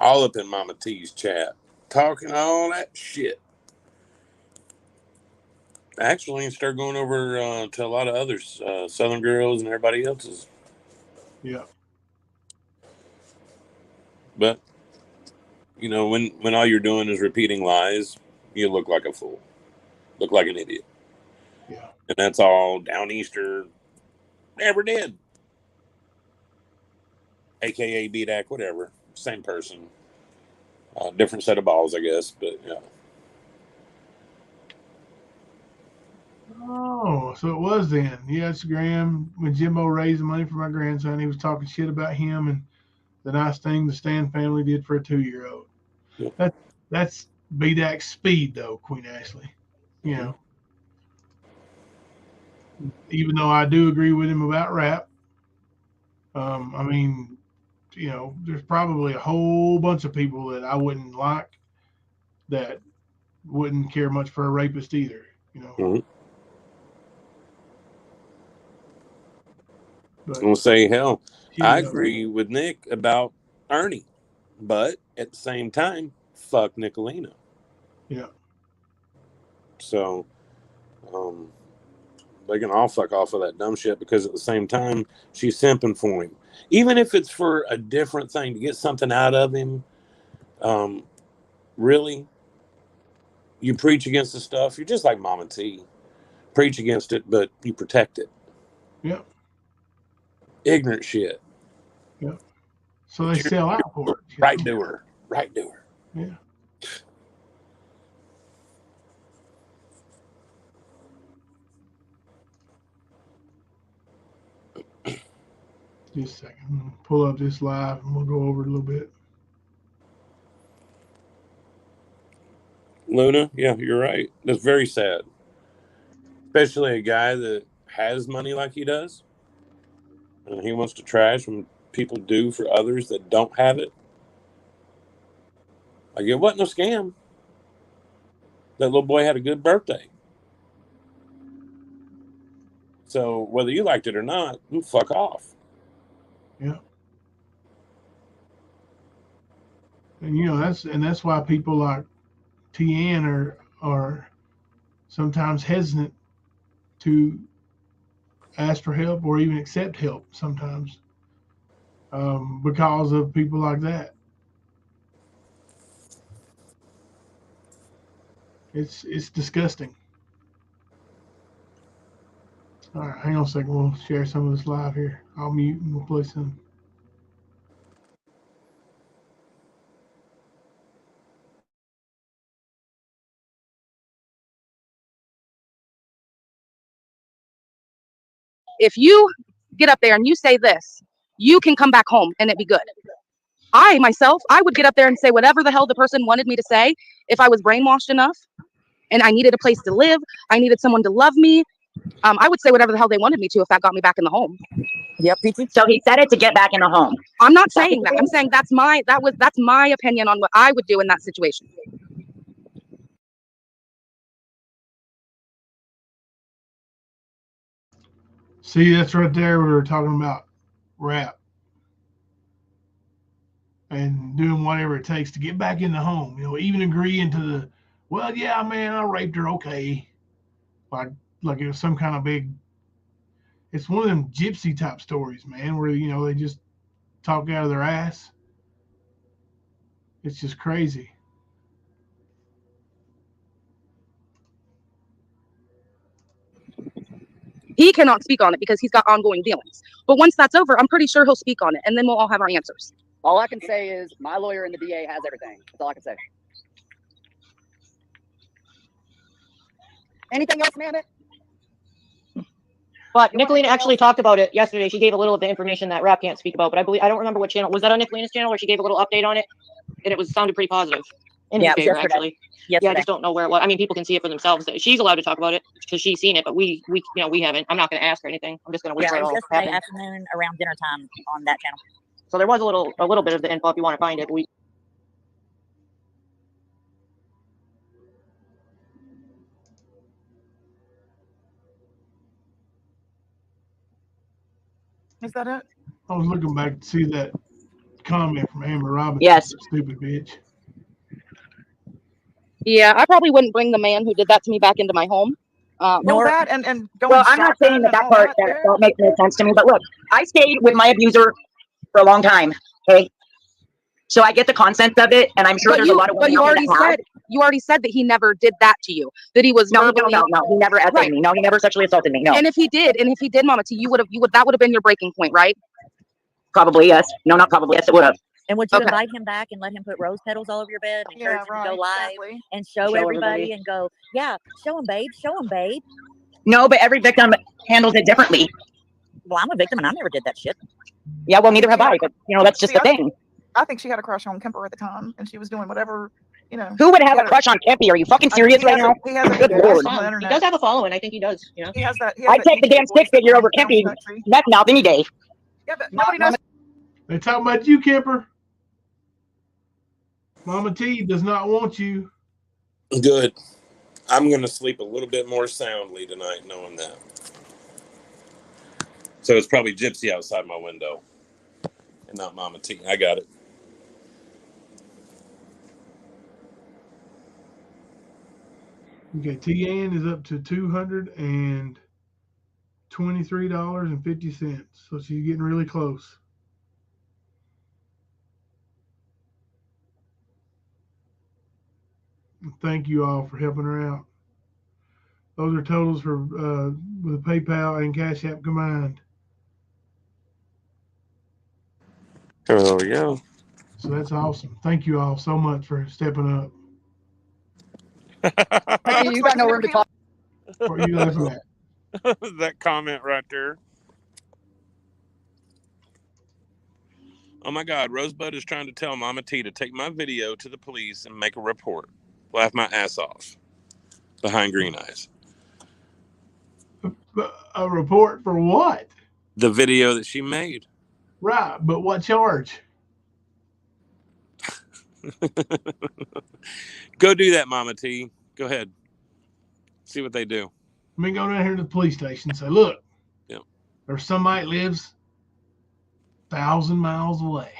All up in Mama T's chat. Talking all that shit. Actually, started going over to a lot of others, Southern girls and everybody else's. Yeah. But, when all you're doing is repeating lies, you look like a fool. Look like an idiot. Yeah. And that's all Down Easter never did. AKA BDAC, whatever. Same person. Different set of balls, I guess, but yeah. Oh, so it was then. Yes, Graham, when Jimbo raised the money for my grandson, he was talking shit about him and the nice thing the Stan family did for a 2-year-old. Yeah. That's BDAC speed, though, Queen Ashley. Even though I do agree with him about rap, I mean, there's probably a whole bunch of people that I wouldn't like that wouldn't care much for a rapist either, Mm-hmm. But I'll say, hell, I agree with Nick about Ernie, but at the same time, fuck Nicolina. Yeah. So, they can all fuck off of that dumb shit because at the same time, she's simping for him. Even if it's for a different thing, to get something out of him, really, you preach against the stuff. You're just like Mama T. Preach against it, but you protect it. Yeah. Ignorant shit. Yeah. So they sell out for it. Right doer. Yeah. Just a second. I'm going to pull up this live and we'll go over it a little bit. Luna, yeah, you're right. That's very sad. Especially a guy that has money like he does. And he wants to trash when people do for others that don't have it. Like, it wasn't a scam. That little boy had a good birthday. So whether you liked it or not, you fuck off. Yeah. And you know that's why people like TN are sometimes hesitant to ask for help or even accept help sometimes because of people like that. It's disgusting. All right, hang on a second. We'll share some of this live here. I'll mute and we'll play some. If you get up there and you say this, you can come back home and it be good. I myself, I would get up there and say whatever the hell the person wanted me to say if I was brainwashed enough and I needed a place to live, I needed someone to love me. I would say whatever the hell they wanted me to if that got me back in the home. Yep. So he said it to get back in the home. I'm not saying that. I'm saying that's my opinion on what I would do in that situation. See, that's right there. We were talking about rap and doing whatever it takes to get back in the home. You know, even agreeing to the, well, yeah, man, I raped her. Okay, like it was some kind of big. It's one of them gypsy type stories, man, where you know they just talk out of their ass. It's just crazy. He cannot speak on it because he's got ongoing dealings. But once that's over, I'm pretty sure he'll speak on it, and then we'll all have our answers. All I can say is my lawyer and the DA has everything. That's all I can say. Anything else, Mammit? But Nicolina actually talked about it yesterday. She gave a little of the information that Rap can't speak about, but I don't remember what channel. Was that on Nicolina's channel where she gave a little update on it? And it sounded pretty positive. In his favor, actually. Yesterday. Yeah, I just don't know where it was. I mean, people can see it for themselves. She's allowed to talk about it because she's seen it, but we haven't. I'm not going to ask her anything. I'm just going to wait for it all yesterday afternoon around dinner time on that channel. So there was a little bit of the info if you want to find it. Is that it? I was looking back to see that comment from Amber Robinson. Yes. Stupid bitch. Yeah, I probably wouldn't bring the man who did that to me back into my home. That and going well, I'm not saying that part that don't make no sense to me, but look, I stayed with my abuser for a long time. Okay, so I get the concept of it, and I'm sure there's a lot of women you already said that he never did that to you. That he was no, he never assaulted me. No, he never sexually assaulted me. No. And if he did, Mama T, that would have been your breaking point, right? Probably yes. No, not probably yes. It would have. And would you invite him back and let him put rose petals all over your bed and encourage him to go live and show everybody and go, yeah, show him, babe. No, but every victim handles it differently. Well, I'm a victim and I never did that shit. Yeah, well, neither have I, but that's just the thing. I think she had a crush on Kemper at the time, and she was doing whatever, Who would have a crush on Kempy? Are you fucking serious right now? He has a good lord. He does have a following. I think he does. You know? He has that. I'd take the damn stick figure over Kempy. That's mouth any day. Yeah, but nobody knows. They talking about you, Kemper. Mama T does not want you. Good. I'm going to sleep a little bit more soundly tonight knowing that. So it's probably Gypsy outside my window and not Mama T. I got it. Okay, TN is up to $223.50. So she's getting really close. Thank you all for helping her out. Those are totals for with PayPal and Cash App combined. Oh, yeah. So that's awesome. Thank you all so much for stepping up. You got no room to talk. What are you laughing at? That comment right there. Oh my God, Rosebud is trying to tell Mama T to take my video to the police and make a report. Laugh my ass off. Behind green eyes. A report for what? The video that she made. Right, but what charge? Go do that, Mama T. Go ahead. See what they do. Let me go down here to the police station and say, look, there's somebody that lives 1,000 miles away,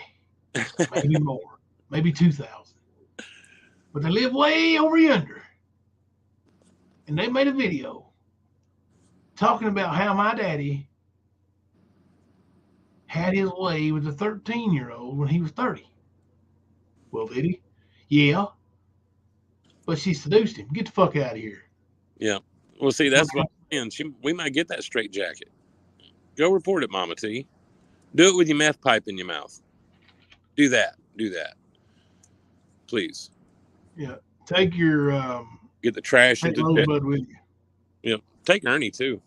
maybe more, maybe 2,000. But they live way over yonder. And they made a video talking about how my daddy had his way with a 13-year-old when he was 30. Well, did he? Yeah. But she seduced him. Get the fuck out of here. Yeah. Well, see, that's what I'm saying. We might get that straight jacket. Go report it, Mama T. Do it with your meth pipe in your mouth. Do that. Please. Yeah. Take your get the trash into the bud with you. Yeah. Take Ernie too.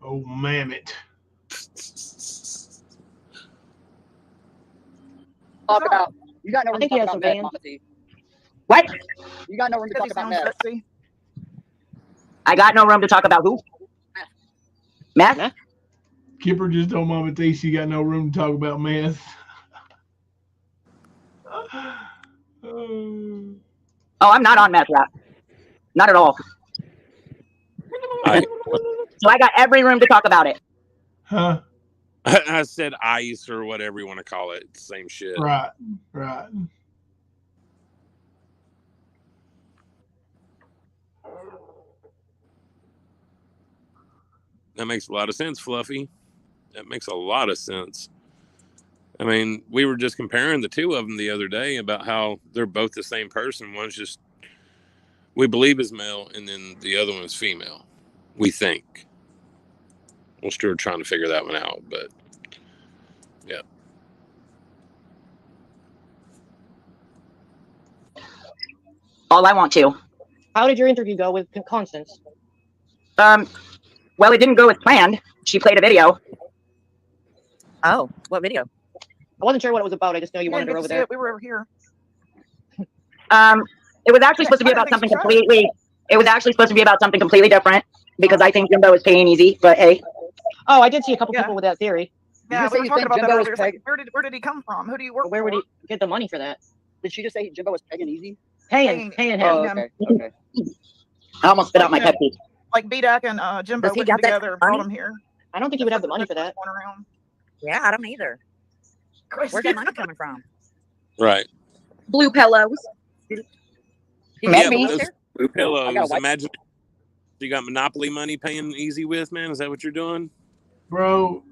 Oh, Mammit. Talk about. You got no room to talk about meth, Mama T. What? You got no room to talk about meth. I got no room to talk about who? Meth? Kipper just told Mama T she got no room to talk about meth. Oh, I'm not on meth, rap. Not at all. So I got every room to talk about it. Huh? I said ice or whatever you want to call it. Same shit. Right. That makes a lot of sense, Fluffy. That makes a lot of sense. I mean, we were just comparing the two of them the other day about how they're both the same person. One's just, we believe is male, and then the other one is female. We think. We're still trying to figure that one out, but yeah. All I want to. How did your interview go with Constance? Well, it didn't go as planned. She played a video. Oh, what video? I wasn't sure what it was about. I just know you wanted her over there. We were over here. It was actually supposed to be about something completely. It was actually supposed to be about something completely different because I think Jimbo is paying easy. But hey. Oh, I did see a couple people with that theory. Yeah, we were talking about that earlier. Like, where did he come from? Who do you work for? Where would he get the money for that? Did she just say Jimbo was paying easy? Paying him. Oh, okay. I almost spit out my Pepsi. Like B-Dak and Jimbo put together and brought him here. I don't think he would have the money for that. Yeah, I don't either. Where's that money coming from? Right. Blue pillows. Maybe. Blue pillows. Imagine you got Monopoly money paying easy with, man. Is that what you're doing? Bro,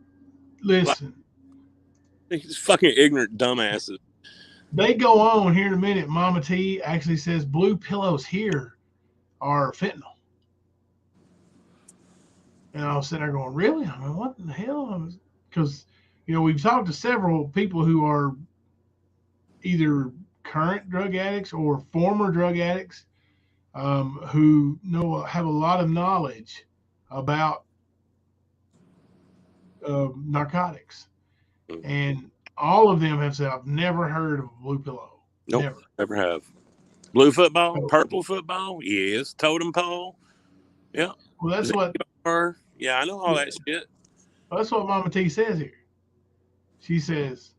listen. These fucking ignorant dumbasses. They go on here in a minute. Mama T actually says blue pillows here are fentanyl. And I was sitting there going, really? I mean, what in the hell? Because, we've talked to several people who are either current drug addicts or former drug addicts who have a lot of knowledge about narcotics. And all of them have said, I've never heard of a blue pillow. Nope, never have. Blue football, purple football, yes. Totem pole, yeah. Well, that's what. Yeah, I know all that shit. Well, that's what Mama T says here. She says,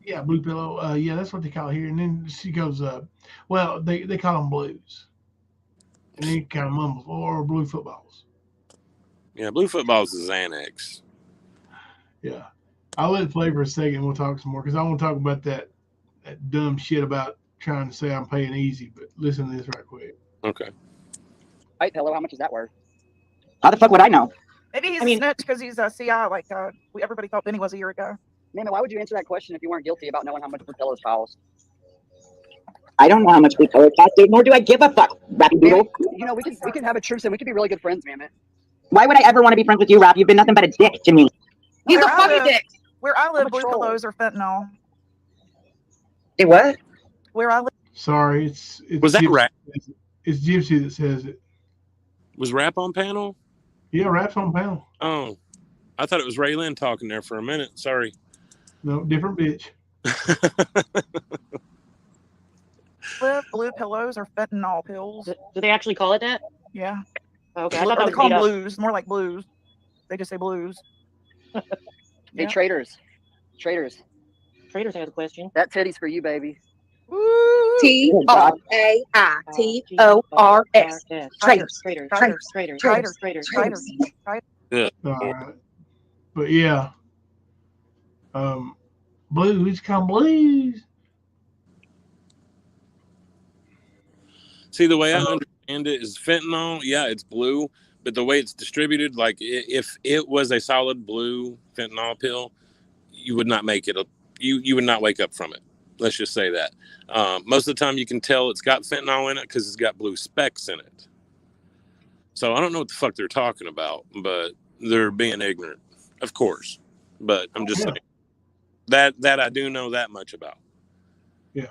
yeah, blue pillow. Yeah, that's what they call it here. And then she goes, well, they call them blues. And he kind of mumbles, or blue footballs. Yeah, blue footballs is Xanax. Yeah. I'll let it play for a second and we'll talk some more because I want to talk about that dumb shit about trying to say I'm paying easy, but listen to this right quick. Okay. Hey, Pillow, how much is that worth? How the fuck would I know? Maybe he's a snitch because he's a CI like everybody thought Benny was a year ago. Man, why would you answer that question if you weren't guilty about knowing how much Blue Pillows cost? I don't know how much blue pillows cost, dude, nor do I give a fuck, Rappy Doodle. We can have a truce and we could be really good friends, man. Why would I ever want to be friends with you, Rap? You've been nothing but a dick to me. He's a funny dick. Where I live, blue pillows are fentanyl. Hey, what? Where I live. Sorry, it's was that Rap? It's Gypsy that says it. Was Rap on panel? Yeah, Rap's on panel. Oh, I thought it was Raylan talking there for a minute. Sorry. No, different bitch. Blue pillows are fentanyl pills. Do they actually call it that? Yeah. Okay, I thought that they was call them blues. More like blues. They just say blues. Hey, traitors. Traders has a question. That titty's for you, baby. TRAITORS. Traders. Yeah. All right. But yeah. Blues come blues. See, the way I understand it is fentanyl, yeah, it's blue, but the way it's distributed, like if it was a solid blue fentanyl pill, you would not make it you would not wake up from it. Let's just say that. Most of the time you can tell it's got fentanyl in it because it's got blue specks in it. So I don't know what the fuck they're talking about, but they're being ignorant, of course. But I'm just saying that I do know that much about. Yeah.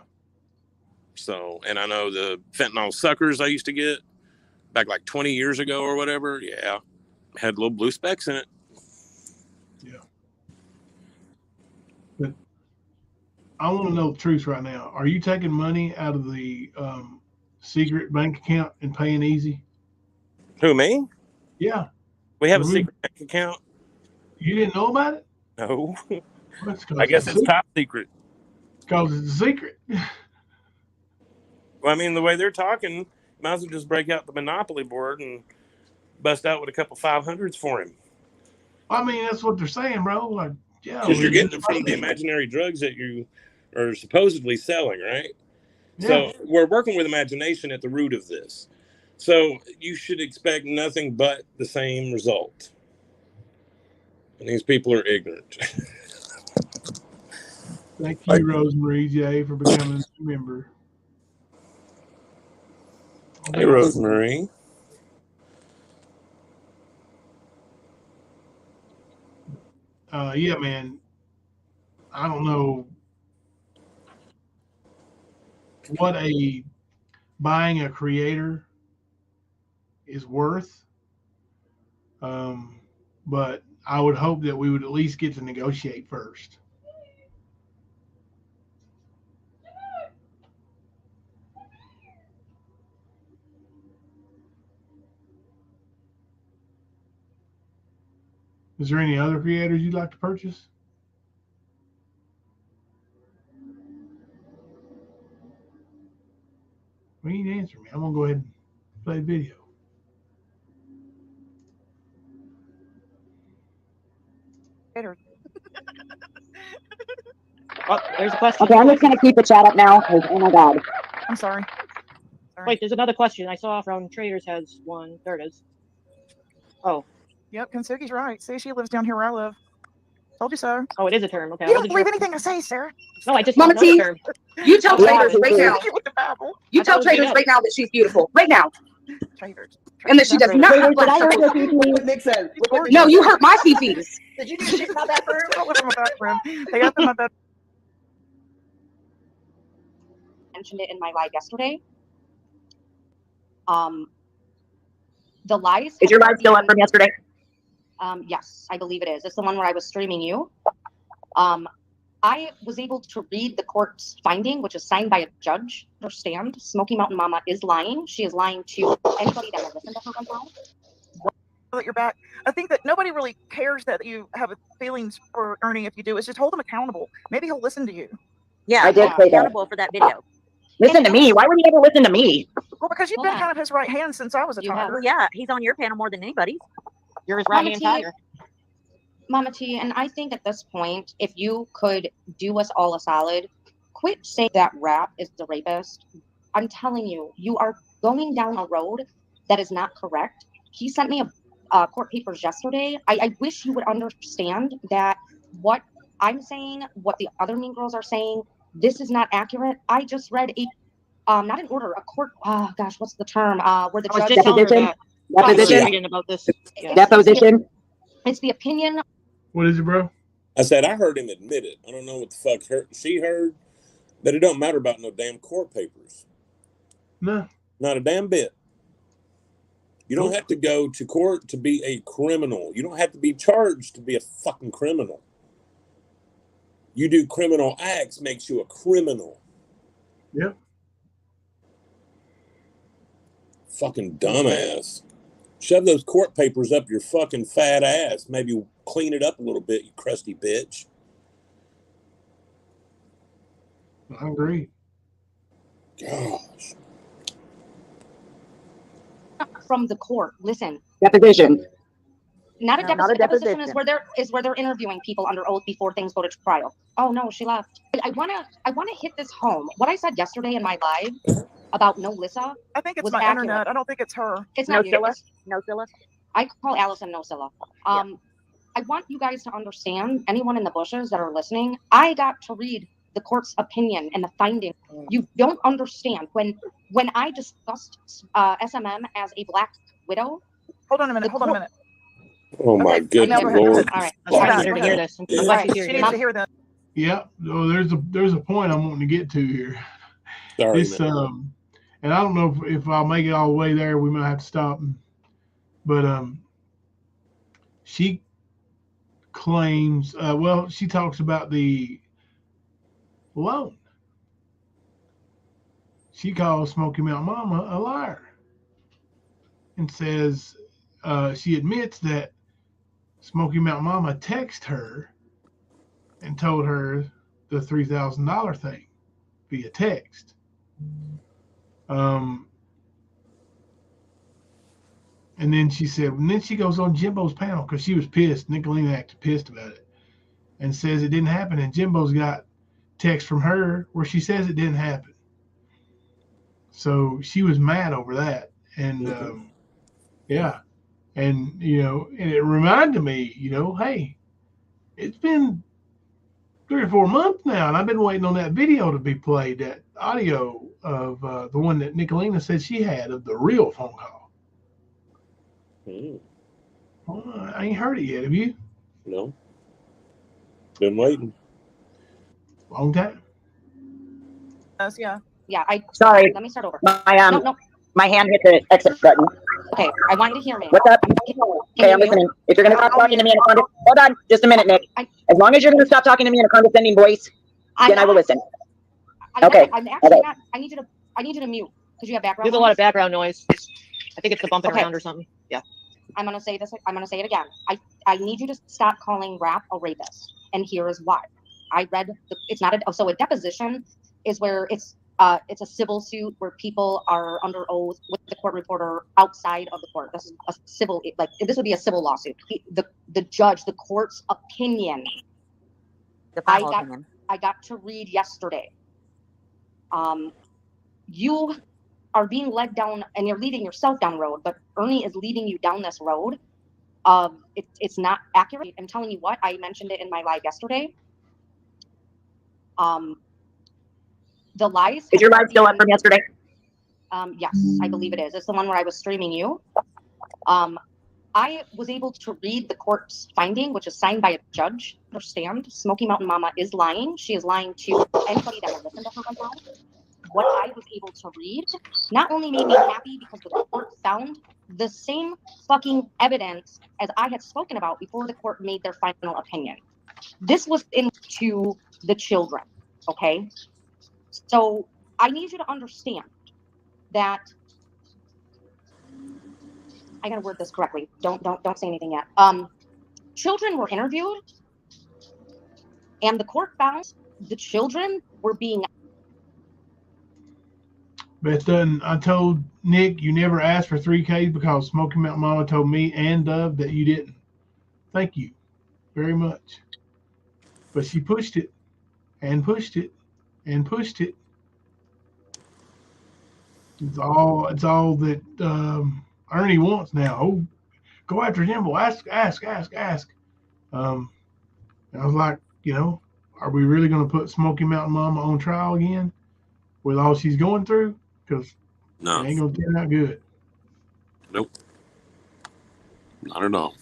So, and I know the fentanyl suckers I used to get back like 20 years ago or whatever. Yeah. Had little blue specks in it. Yeah. But I want to know the truth right now. Are you taking money out of the secret bank account and paying easy? Who, me? Yeah. We have a secret bank account. You didn't know about it? No. I guess it's top secret. Because it's a secret. Well, I mean, the way they're talking, you might as well just break out the Monopoly board and bust out with a couple 500s for him. I mean, that's what they're saying, bro. Like, yeah. Because you're getting it from the imaginary drugs that you are supposedly selling, right? Yeah. So we're working with imagination at the root of this. So you should expect nothing but the same result. And these people are ignorant. Thank you, Rosemary J, for becoming a member. Hey, Rosemary. Yeah, man. I don't know what buying a creator is worth. But I would hope that we would at least get to negotiate first. Is there any other creators you'd like to purchase? Well, you need to answer me. I'm going to go ahead and play the video. Oh, there's a question. Okay, I'm just going to keep the chat up now. Oh, my God. I'm sorry. Wait, there's another question I saw from Traders has one. There it is. Oh. Yep, Kensuke's right. See, she lives down here where I live. Told you so. Oh, it is a term. Okay. You don't believe anything I say, Sarah. No, I just don't know the term. You tell Traders right now. You tell thought Traders right now that she's beautiful. Right now. Traders. And that she does not have black circles. No, you hurt my CCs. Did you do shit about that room? I live in my bathroom. They got them in my bedroom. Mentioned it in my live yesterday. The lies. Is your live still up from yesterday? Yes, I believe it is. It's the one where I was streaming you. I was able to read the court's finding, which is signed by a judge. Understand? Smoky Mountain Mama is lying. She is lying to anybody that will listen to her right now. That you're back. I think that nobody really cares that you have feelings for Ernie. If you do, is just hold him accountable. Maybe he'll listen to you. Yeah, I did say that. accountable for that video. Listen to me. Why would he ever listen to me? Well, because you've been kind of his right hand since I was a toddler. Well, yeah, he's on your panel more than anybody. You're his right hand tiger. Mama T, and I think at this point, if you could do us all a solid, quit saying that Rap is the rapist. I'm telling you, you are going down a road that is not correct. He sent me a court papers yesterday. I wish you would understand that what I'm saying, what the other mean girls are saying, this is not accurate. I just read not an order, a court. Oh gosh, what's the term? Where the judge deposition. Deposition about this. Yeah. Deposition. It's the opinion. What is it, bro? I said I heard him admit it. I don't know what the fuck she heard, but it don't matter about no damn court papers. No. Not a damn bit. You don't have to go to court to be a criminal. You don't have to be charged to be a fucking criminal. You do criminal acts makes you a criminal. Yep. Fucking dumbass. Shove those court papers up your fucking fat ass. Maybe clean it up a little bit, you crusty bitch. I agree. Gosh. From the court. Listen. Deposition. Not a No, deposition. not a Deposition deposition. is where they're interviewing people under oath before things go to trial. Oh no, she left. I wanna hit this home. What I said yesterday in my live about no Lissa. I think it's was my accurate. internet. I don't think it's her. It's No not you. Scylla? No Scylla? I call Allison no Scylla. I want you guys to understand, anyone in the bushes that are listening, I got to read the court's opinion and the finding. You don't understand. When I discussed SMM as a black widow. Hold on a minute. Hold on a minute. Oh my goodness, Now go ahead. Lord. All right. I'm glad to hear this. I'm glad she's here. She needs to hear that. Yeah. Oh, there's a point I'm wanting to get to here. Sorry, This and I don't know if I'll make it all the way there. We might have to stop. But she claims. Well, she talks about the loan. She calls Smoky Mountain Mama a liar and says she admits that Smoky Mountain Mama texted her and told her the $3,000 thing via text. And then she said, and then she goes on Jimbo's panel because she was pissed. Nicolina acted pissed about it and says it didn't happen. And Jimbo's got text from her where she says it didn't happen. So she was mad over that. And yeah. And, and it reminded me, hey, it's been 3 or 4 months now, and I've been waiting on that video to be played, that audio of the one that Nicolina said she had of the real phone call. Well, I ain't heard it yet. Have you? No. Been waiting. Long time. Yeah. Yeah. Sorry. Let me start over. My hand hit the exit button. Okay. I want you to hear me. What's up? Okay, I'm listening. If you're going to stop talking to me in a hold on, just a minute, Nick. As long as you're going to stop talking to me in a condescending voice, then I will listen. Okay. I'm actually not. I need you to mute because you have background. There's a lot of background noise. I think it's the bumping around or something. Yeah. I'm gonna say this. I'm gonna say it again. I need you to stop calling Rap a rapist, and here is why. I read. It's not so a deposition is where it's a civil suit where people are under oath with the court reporter outside of the court. This is a civil, this would be a civil lawsuit. The judge, the court's opinion. I got to read yesterday. You are being led down, and you're leading yourself down the road, but Ernie is leading you down this road. It's not accurate. I'm telling you what, I mentioned it in my live yesterday. The lies. Is your live still up from yesterday? Yes, I believe it is. It's the one where I was streaming you. I was able to read the court's finding, which is signed by a judge. Understand, Smoky Mountain Mama is lying. She is lying to anybody that will listen to her right now. What I was able to read not only made me happy because the court found the same fucking evidence as I had spoken about before the court made their final opinion. This was into the children, okay? So I need you to understand that I gotta word this correctly. Don't say anything yet. Children were interviewed, and the court found the children were being. But then I told Nick you never asked for 3Ks because Smoky Mountain Mama told me and Dove that you didn't. Thank you very much. But she pushed it and pushed it and pushed it. It's all that Ernie wants now. Oh, go after Jimbo. Ask. And I was like, are we really going to put Smoky Mountain Mama on trial again with all she's going through? Because it ain't going to turn out good. Nope. Not at all.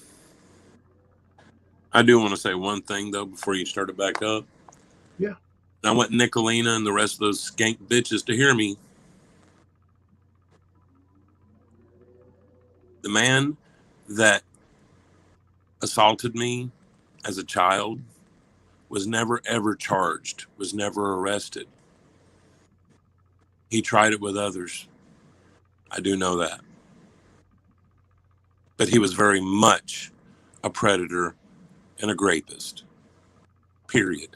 I do want to say one thing, though, before you start it back up. Yeah. I want Nicolina and the rest of those skank bitches to hear me. The man that assaulted me as a child was never, ever charged, was never arrested. He tried it with others. I do know that. But he was very much a predator and a rapist. Period.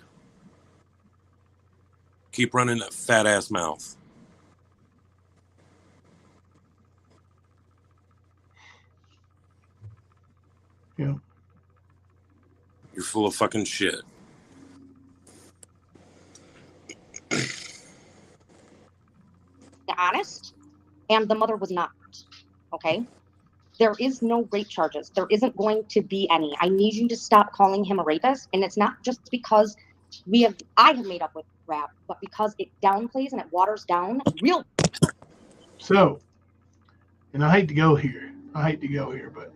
Keep running that fat ass mouth. Yeah. You're full of fucking shit. Honest, and the mother was not. Okay? There is no rape charges. There isn't going to be any. I need you to stop calling him a rapist, and it's not just because I have made up with rap, but because it downplays and it waters down real. So, and I hate to go here. But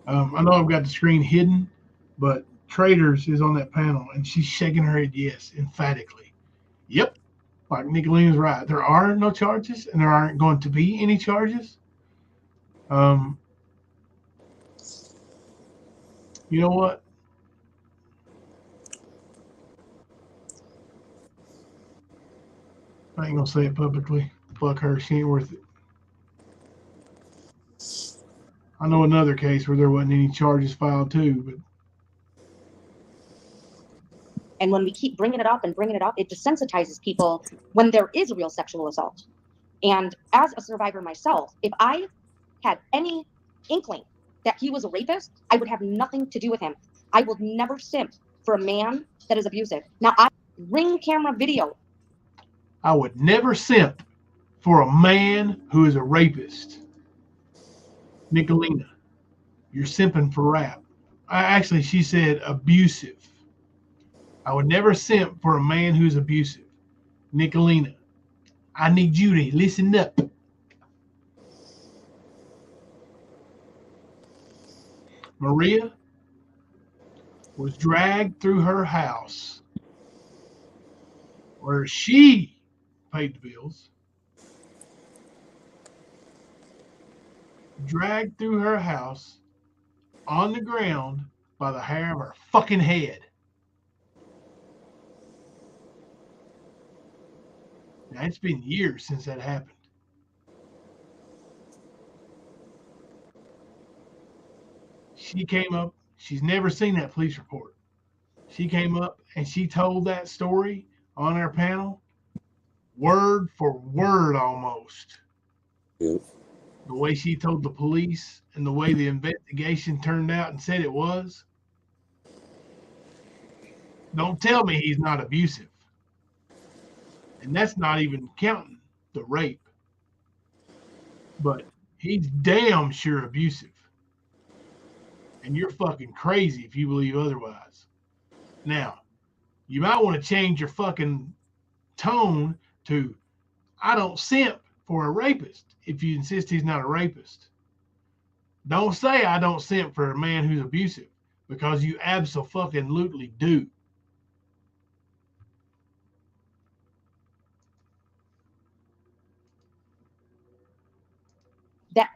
I know I've got the screen hidden, but Traders is on that panel, and she's shaking her head yes, emphatically. Yep, like Nicolina's right. There are no charges, and there aren't going to be any charges. You know what? I ain't gonna say it publicly. Fuck her. She ain't worth it. I know another case where there wasn't any charges filed too, but. And when we keep bringing it up, it desensitizes people when there is a real sexual assault. And as a survivor myself, if I had any inkling that he was a rapist, I would have nothing to do with him. I will never simp for a man that is abusive. Now, I ring camera video. I would never simp for a man who is a rapist. Nicolina, you're simping for rap. Actually, she said abusive. I would never simp for a man who's abusive. Nicolina, I need you to listen up. Maria was dragged through her house where she paid the bills. Dragged through her house on the ground by the hair of her fucking head. Now, it's been years since that happened. She came up, she's never seen that police report. She came up and she told that story on our panel, word for word almost. Yep. The way she told the police and the way the investigation turned out and said it was. Don't tell me he's not abusive. And that's not even counting the rape. But he's damn sure abusive. And you're fucking crazy if you believe otherwise. Now, you might want to change your fucking tone to, I don't simp for a rapist if you insist he's not a rapist. Don't say I don't simp for a man who's abusive, because you abso-fucking-lutely do. That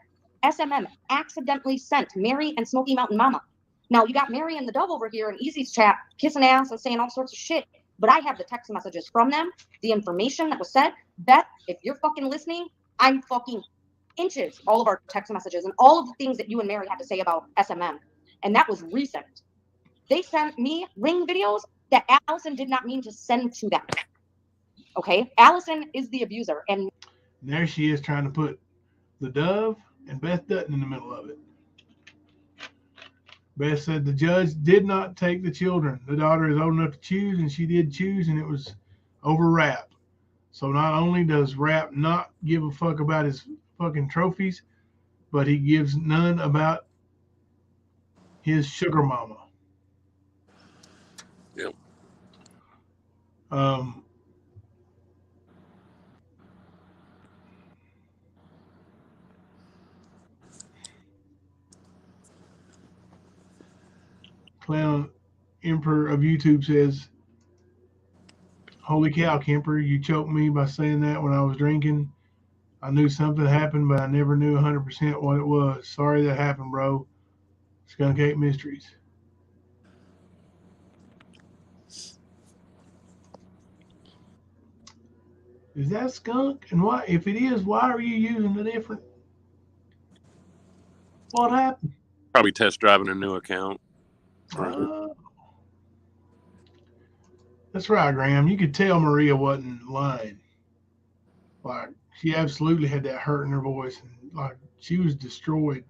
SMM accidentally sent Mary and Smoky Mountain Mama. Now, you got Mary and the Dove over here in Easy's chat kissing ass and saying all sorts of shit. But I have the text messages from them, the information that was said. Beth, if you're fucking listening, I'm fucking inches all of our text messages and all of the things that you and Mary had to say about SMM. And that was recent. They sent me ring videos that Allison did not mean to send to them. Okay? Allison is the abuser. And there she is trying to put the Dove and Beth Dutton in the middle of it. Beth said the judge did not take the children. The daughter is old enough to choose, and she did choose, and it was over Rap. So not only does Rap not give a fuck about his fucking trophies, but he gives none about his sugar mama. Yep. Clown Emperor of YouTube says, holy cow, Kemper, you choked me by saying that when I was drinking. I knew something happened, but I never knew 100% what it was. Sorry that happened, bro. Skunk Ate Mysteries. Is that skunk? And why, if it is, why are you using the different? What happened? Probably test driving a new account. Let's That's right, Graham. You could tell Maria wasn't lying. Like, she absolutely had that hurt in her voice. And, like, she was destroyed.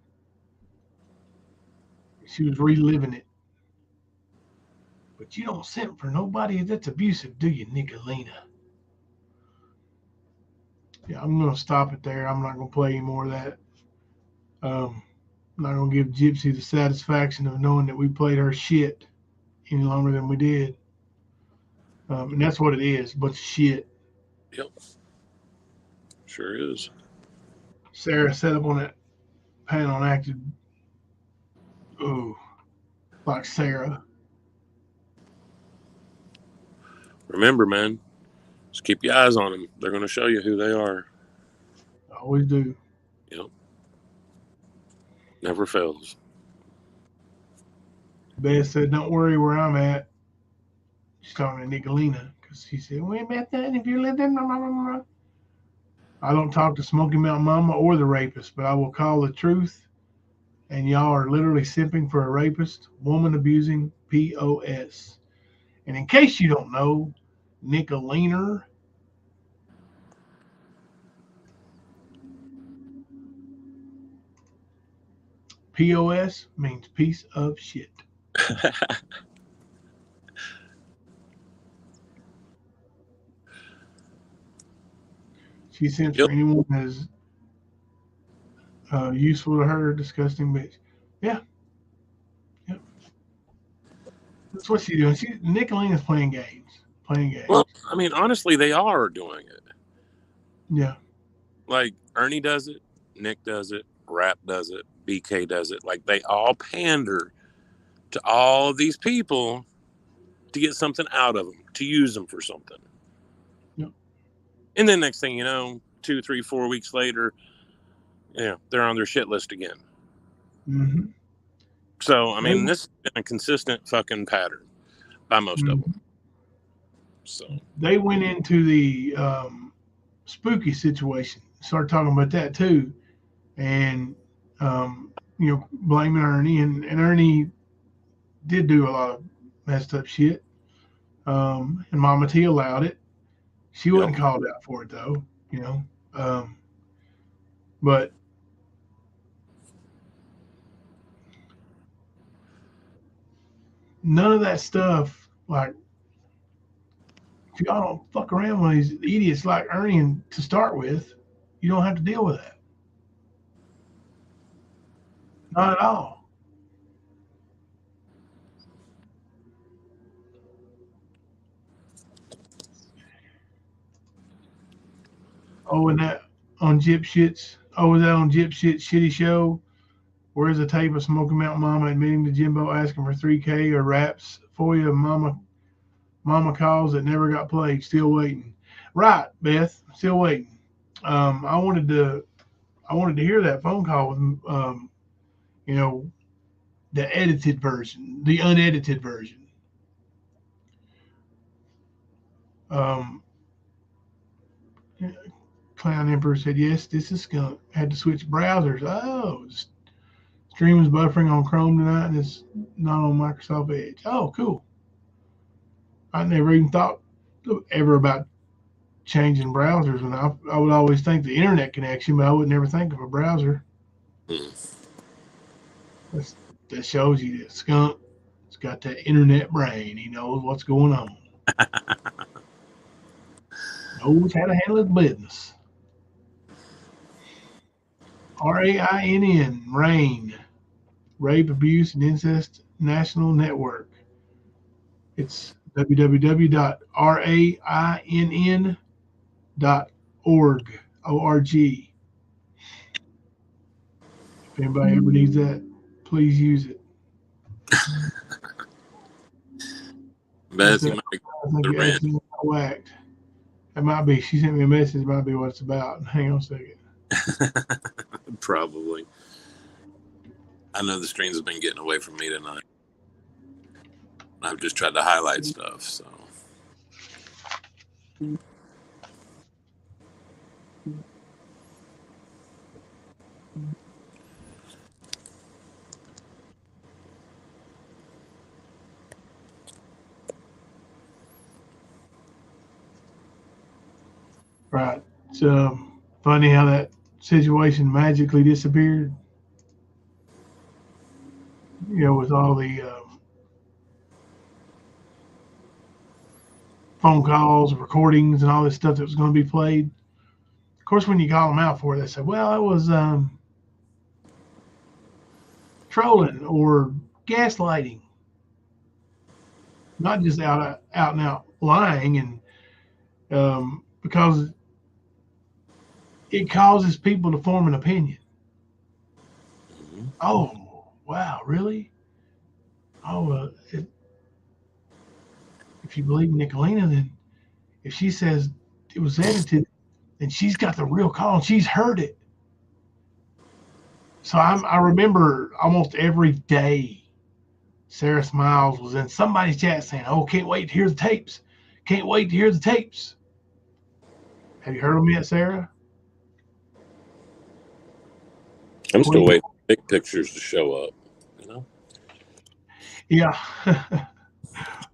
She was reliving it. But you don't simp for nobody that's abusive, do you, Nicolina? Yeah, I'm going to stop it there. I'm not going to play any more of that. I'm not going to give Gypsy the satisfaction of knowing that we played her shit any longer than we did. And that's what it is, a bunch of shit. Yep. Sure is. Sarah set up on that panel and acted, like Sarah. Remember, man, just keep your eyes on them. They're going to show you who they are. Always do. Yep. Never fails. Beth said, don't worry where I'm at. She's talking to Nicolina because she said, we ain't met that if you lived in. I don't talk to Smoky Mountain Mama or the rapist, but I will call the truth. And y'all are literally simping for a rapist, woman abusing POS. And in case you don't know, Nicolina, POS means piece of shit. She sends for anyone that is useful to her, disgusting bitch. Yeah. Yep. That's what she's doing. Nicolina's playing games. Well, I mean, honestly, they are doing it. Yeah. Like, Ernie does it, Nick does it, Rap does it, BK does it. Like, they all pander to all these people to get something out of them, to use them for something. Yep. And then next thing you know, 2, 3, 4 weeks later, they're on their shit list again. Mm-hmm. So, I mean, this has been a consistent fucking pattern by most of them. So they went into the spooky situation, started talking about that too, and blaming Ernie, and Ernie did do a lot of messed up shit. And Mama T allowed it. She wasn't called out for it though, but none of that stuff, like, if y'all don't fuck around with these idiots like Ernie to start with, you don't have to deal with that. Not at all. Oh, and that on Gyp Shit's, was that on Gyp Shit's shitty show? Where's the tape of Smoky Mountain Mama admitting to Jimbo asking for $3K or raps for you? Mama calls that never got played. Still waiting. Right, Beth. Still waiting. I wanted to hear that phone call with the edited version, the unedited version. Clown Emperor said, yes, this is skunk. Had to switch browsers. Oh, stream is buffering on Chrome tonight and it's not on Microsoft Edge. Oh, cool. I never even thought ever about changing browsers, and I would always think the internet connection, but I would never think of a browser. That shows you that skunk. It's got that internet brain. He knows what's going on. Knows how to handle his business. RAINN, RAIN, Rape, Abuse, and Incest National Network. It's www.rainn.org. O-R-G. If anybody ever needs that, please use it. Bessie might be whacked. It might be. She sent me a message. It might be what it's about. Hang on a second. Probably. I know the streams have been getting away from me tonight. I've just tried to highlight stuff, so. Right. It's funny how that situation magically disappeared. With all the phone calls, recordings, and all this stuff that was going to be played. Of course, when you call them out for it, they say, well, it was trolling or gaslighting, not just out and out lying, and because it causes people to form an opinion. Mm-hmm. Oh, wow, really? Oh, if you believe Nicolina, then if she says it was edited, then she's got the real call and she's heard it. So I remember almost every day, Sarah Smiles was in somebody's chat saying, "Oh, can't wait to hear the tapes. Can't wait to hear the tapes." Have you heard them yet, Sarah? I'm still waiting for big pictures to show up. Yeah.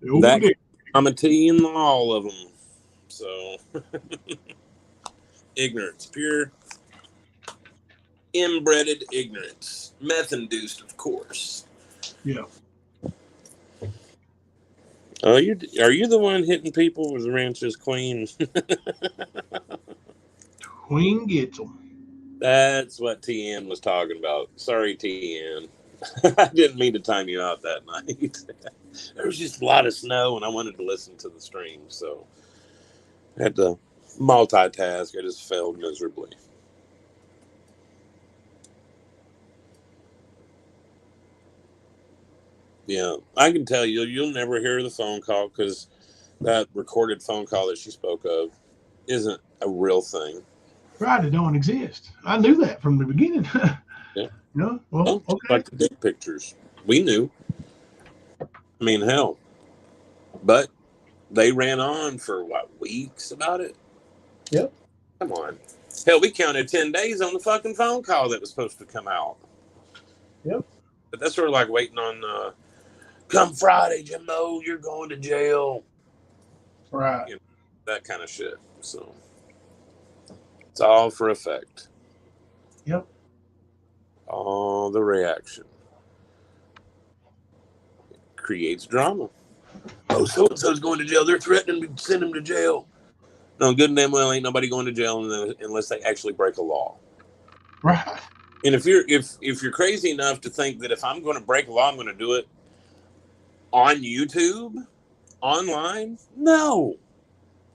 That I'm a T in all of them. So ignorance, pure inbred ignorance, meth-induced, of course. Yeah. Are you the one hitting people with the ranch's queen? Queen gets them. That's what TN was talking about. Sorry, TN. I didn't mean to time you out that night. There was just a lot of snow, and I wanted to listen to the stream, so I had to multitask. I just failed miserably. Yeah, I can tell you'll never hear the phone call because that recorded phone call that she spoke of isn't a real thing. Right, it don't exist. I knew that from the beginning. Yeah. No, well, okay. Like the dick pictures. We knew. I mean, hell. But they ran on for, weeks about it? Yep. Come on. Hell, we counted 10 days on the fucking phone call that was supposed to come out. Yep. But that's sort of like waiting on, come Friday, Jimbo, you're going to jail. Right. That kind of shit. So it's all for effect. Yep. All the reaction creates drama. Oh, so-and-so's going to jail. They're threatening to send him to jail. No, good and damn well ain't nobody going to jail unless they actually break a law. Right. And if you're crazy enough to think that if I'm going to break a law, I'm going to do it on YouTube, online, no.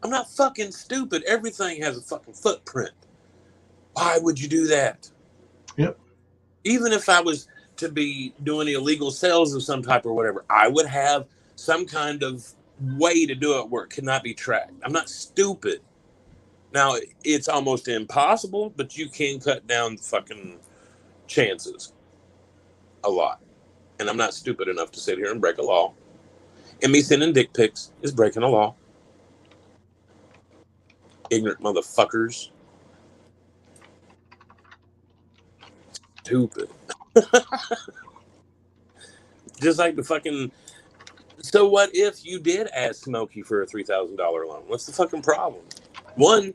I'm not fucking stupid. Everything has a fucking footprint. Why would you do that? Yep. Even if I was to be doing illegal sales of some type or whatever, I would have some kind of way to do it where it cannot be tracked. I'm not stupid. Now, it's almost impossible, but you can cut down fucking chances a lot. And I'm not stupid enough to sit here and break a law. And me sending dick pics is breaking a law. Ignorant motherfuckers. Stupid. Just like the fucking... So what if you did ask Smokey for a $3,000 loan? What's the fucking problem? One,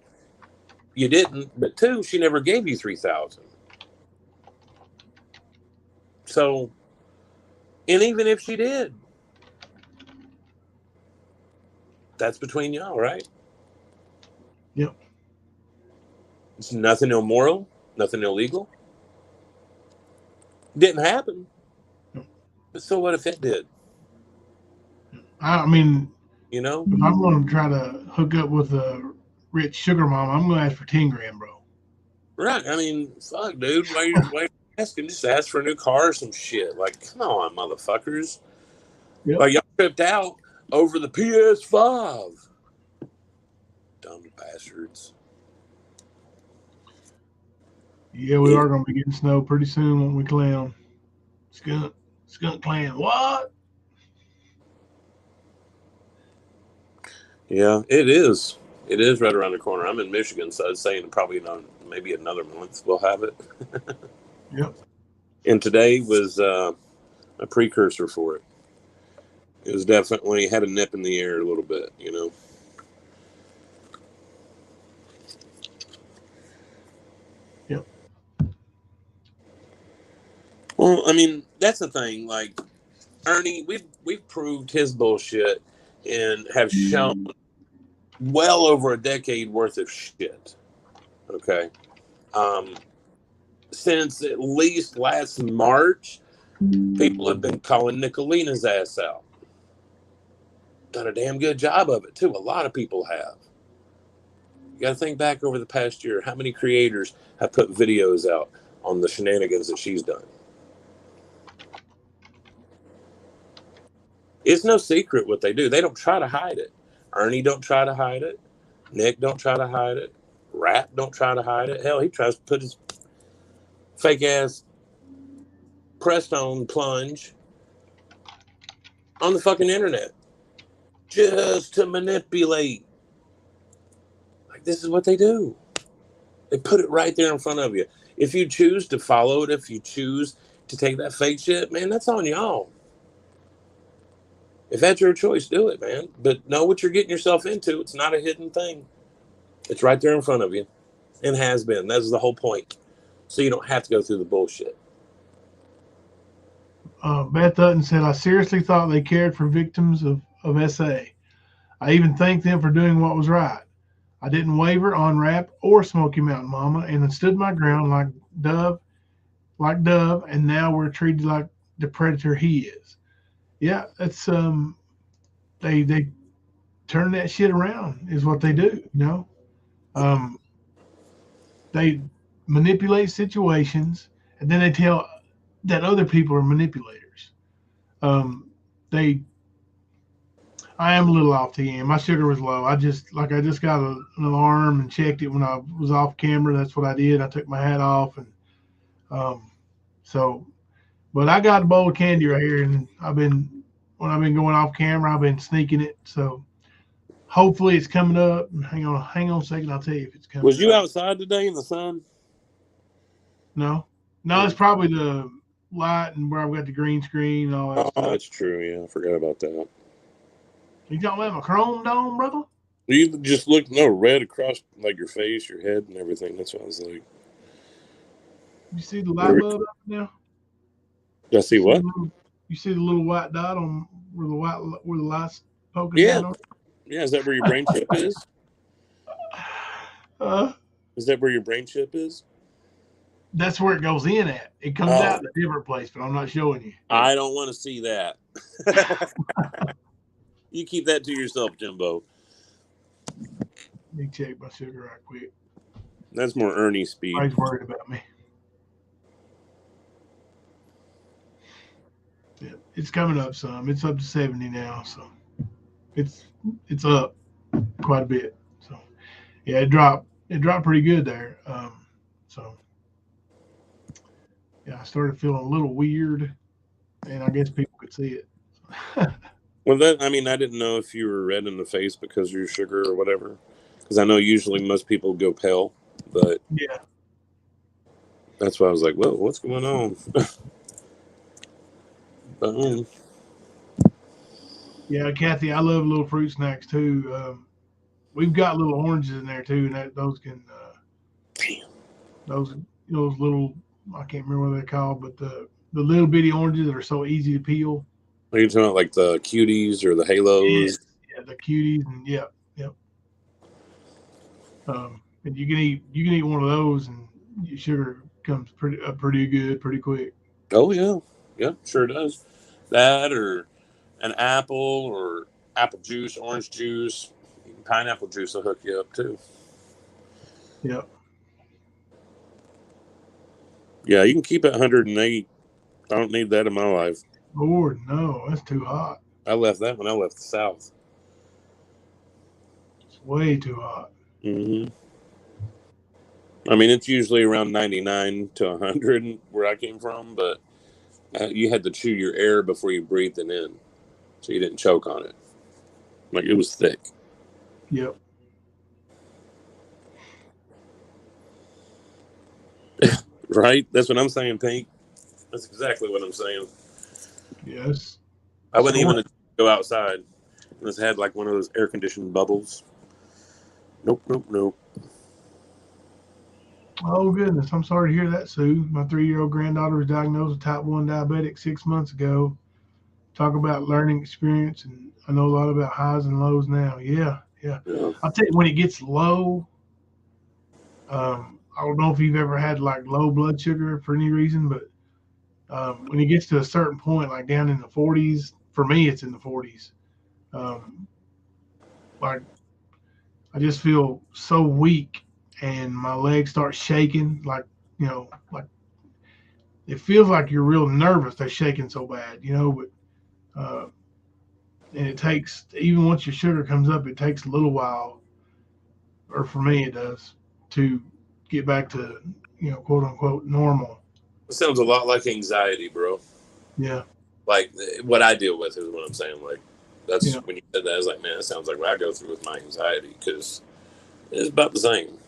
you didn't, but two, she never gave you $3,000. So, and even if she did, that's between y'all, right? Yep. It's nothing immoral, nothing illegal. Didn't happen. But so what if it did? I mean, you know, if I'm going to try to hook up with a rich sugar mama, I'm going to ask for 10 grand, bro. Right. I mean, fuck, dude. Why you asking? Just ask for a new car or some shit. Like, come on, motherfuckers. Yep. Like, y'all tripped out over the PS5. Dumb bastards. Yeah, we are going to be getting snow pretty soon, won't we, Clown? Skunk Clan. What? Yeah, it is. It is right around the corner. I'm in Michigan, so I'd say in probably maybe another month we'll have it. Yep. And today was a precursor for it. It was definitely had a nip in the air a little bit, you know. Yep. Well, I mean, that's the thing. Like Ernie, we've proved his bullshit and have shown well over a decade worth of shit. Okay. Since at least last March, people have been calling Nicolina's ass out. Done a damn good job of it too. A lot of people have. You got to think back over the past year. How many creators have put videos out on the shenanigans that she's done? It's no secret what they do. They don't try to hide it. Ernie don't try to hide it. Nick don't try to hide it. Rap don't try to hide it. Hell, he tries to put his fake ass pressed on plunge on the fucking internet just to manipulate. Like, this is what they do. They put it right there in front of you. If you choose to follow it, if you choose to take that fake shit, man, that's on y'all. If that's your choice, do it, man. But know what you're getting yourself into. It's not a hidden thing. It's right there in front of you. And has been. That's the whole point. So you don't have to go through the bullshit. Beth Hutton said, I seriously thought they cared for victims of SA. I even thanked them for doing what was right. I didn't waver on Rap or Smoky Mountain Mama and stood my ground like Dove, and now we're treated like the predator he is. Yeah, that's they turn that shit around is what they do, you know. They manipulate situations and then they tell that other people are manipulators. I am a little off TM. My sugar was low. I just got an alarm and checked it when I was off camera. That's what I did. I took my hat off and but I got a bowl of candy right here, and when I've been going off camera, I've been sneaking it. So hopefully it's coming up. Hang on a second. I'll tell you if it's coming. Was you outside today in the sun? No, it's probably the light and where I've got the green screen and all that stuff. That's true. Yeah, I forgot about that. You talking about my chrome dome, brother? You just looked red across like your face, your head, and everything. That's what I was like. You see the light bulb up now? I see what? You see the little white dot on where the light's poking down on? Yeah, is that where your brain chip is? Is that where your brain chip is? That's where it goes in at. It comes out in a different place, but I'm not showing you. I don't want to see that. You keep that to yourself, Jimbo. Let me check my sugar right quick. That's more Ernie speed. He's worried about me. Yeah, it's coming up some. It's up to 70 now, so it's up quite a bit. So yeah, it dropped pretty good there. So yeah, I started feeling a little weird, and I guess people could see it. Well, I didn't know if you were red in the face because of your sugar or whatever. Because I know usually most people go pale, but yeah, that's why I was like, "Whoa, what's going on?" Yeah, Kathy, I love little fruit snacks too. We've got little oranges in there too, and those can those little, I can't remember what they're called, but the little bitty oranges that are so easy to peel. Are you talking about like the cuties or the halos? Yeah, the cuties, and yep. And you can eat one of those, and your sugar comes pretty good, pretty quick. Oh yeah, sure does. That or an apple or apple juice, orange juice, pineapple juice will hook you up too. Yep. Yeah, you can keep it 108. I don't need that in my life. Lord, no, that's too hot. I left that when I left the South. It's way too hot. Mm-hmm. It's usually around 99 to 100 where I came from, but you had to chew your air before you breathed it in, so you didn't choke on it. Like, it was thick. Yep. Right? That's what I'm saying, Pink. That's exactly what I'm saying. Yes. I wouldn't even go outside unless I had like one of those air-conditioned bubbles. Nope. Oh, goodness. I'm sorry to hear that, Sue. My 3-year-old granddaughter was diagnosed with type 1 diabetic 6 months ago. Talk about learning experience, and I know a lot about highs and lows now. Yeah. I'll tell you, when it gets low, I don't know if you've ever had like low blood sugar for any reason, but when it gets to a certain point, like down in the 40s, for me, it's in the 40s. Like I just feel so weak, and my legs start shaking. Like like it feels like you're real nervous. They're shaking so bad, But and it takes, even once your sugar comes up, it takes a little while, or for me, it does, to get back to quote unquote normal. It sounds a lot like anxiety, bro. Yeah. Like what I deal with is what I'm saying. Like that's Yeah. when you said that, I was like, man, that sounds like what I go through with my anxiety, because it's about the same.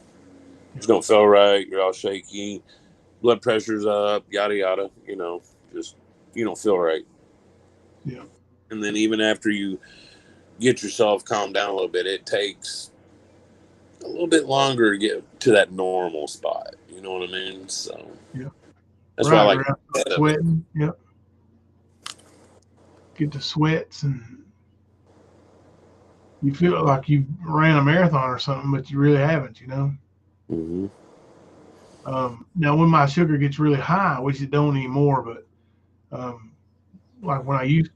You don't feel right. You're all shaky. Blood pressure's up. Yada yada. Just you don't feel right. Yeah. And then even after you get yourself calmed down a little bit, it takes a little bit longer to get to that normal spot. You know what I mean? So Yeah. that's Right. why I like Sweating. Yep. Get the sweats, and you feel like you ran a marathon or something, but you really haven't. Mm-hmm. Now, when my sugar gets really high, which it don't anymore, but like when I used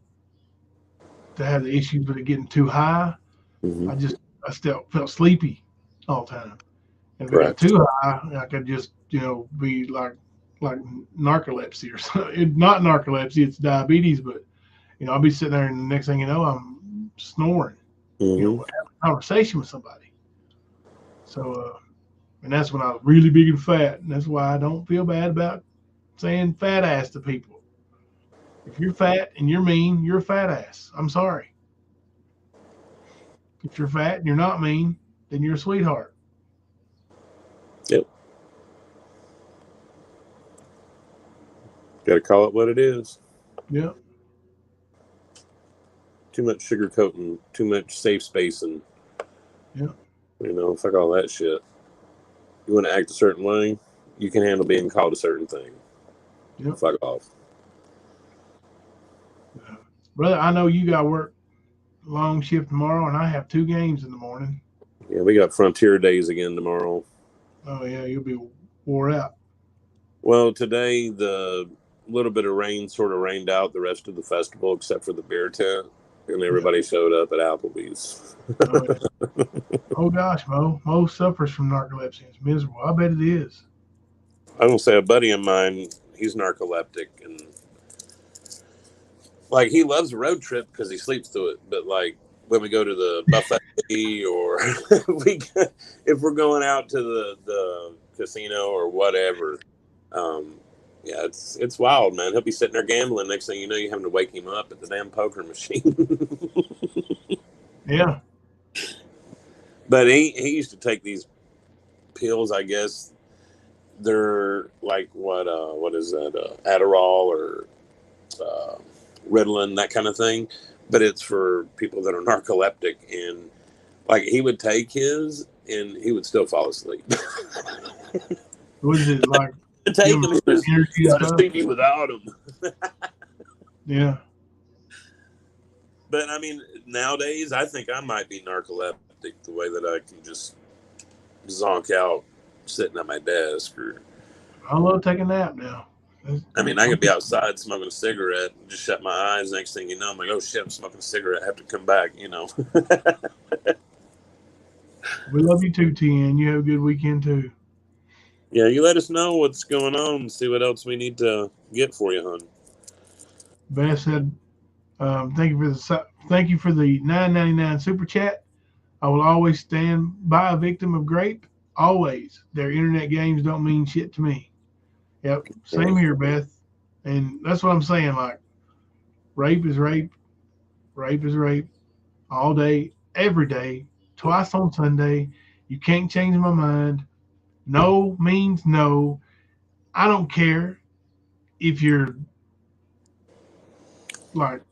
to have the issues with it getting too high, Mm-hmm. I still felt sleepy all the time. And if it got Correct. too high, I could just be like narcolepsy or something. Not narcolepsy, it's diabetes, but I'll be sitting there, and the next thing you know, I'm snoring. Mm-hmm. Having a conversation with somebody. So, and that's when I was really big and fat, and that's why I don't feel bad about saying fat ass to people. If you're fat and you're mean, you're a fat ass. I'm sorry. If you're fat and you're not mean, then you're a sweetheart. Yep. Got to call it what it is. Yep. Too much sugarcoating, too much safe spacing. Yep. Fuck all that shit. You want to act a certain way, you can handle being called a certain thing. Yep. Fuck off. Brother, I know you got work long shift tomorrow, and I have 2 games in the morning. Yeah, we got Frontier Days again tomorrow. Oh yeah, you'll be wore out. Well, today the little bit of rain sort of rained out the rest of the festival except for the beer tent, and everybody showed up at Applebee's. Oh, yeah. Oh gosh, Mo suffers from narcolepsy. It's miserable. I bet it is. I will say a buddy of mine, he's narcoleptic, and like he loves a road trip because he sleeps through it. But like when we go to the buffet or if we're going out to the casino or whatever, yeah, it's wild, man. He'll be sitting there gambling. Next thing you know, you're having to wake him up at the damn poker machine. Yeah. But he used to take these pills, I guess. They're like what is that? Adderall or Ritalin, that kind of thing. But it's for people that are narcoleptic, and like he would take his and he would still fall asleep. What is it like? Take him, he got to see me without him. Yeah. But I mean, nowadays, I think I might be narcoleptic the way that I can just zonk out sitting at my desk. Or I love taking a nap now. I mean, I could be outside smoking a cigarette and just shut my eyes. Next thing you know, I'm like, oh shit, I'm smoking a cigarette. I have to come back, We love you too, TN. You have a good weekend too. Yeah, you let us know what's going on and see what else we need to get for you, hon. Beth said, thank you for the $9.99 super chat. I will always stand by a victim of rape. Always. Their internet games don't mean shit to me. Yep. Same here, Beth. And that's what I'm saying. Like, rape is rape. Rape is rape. All day, every day, twice on Sunday. You can't change my mind. No means no. I don't care if you're like,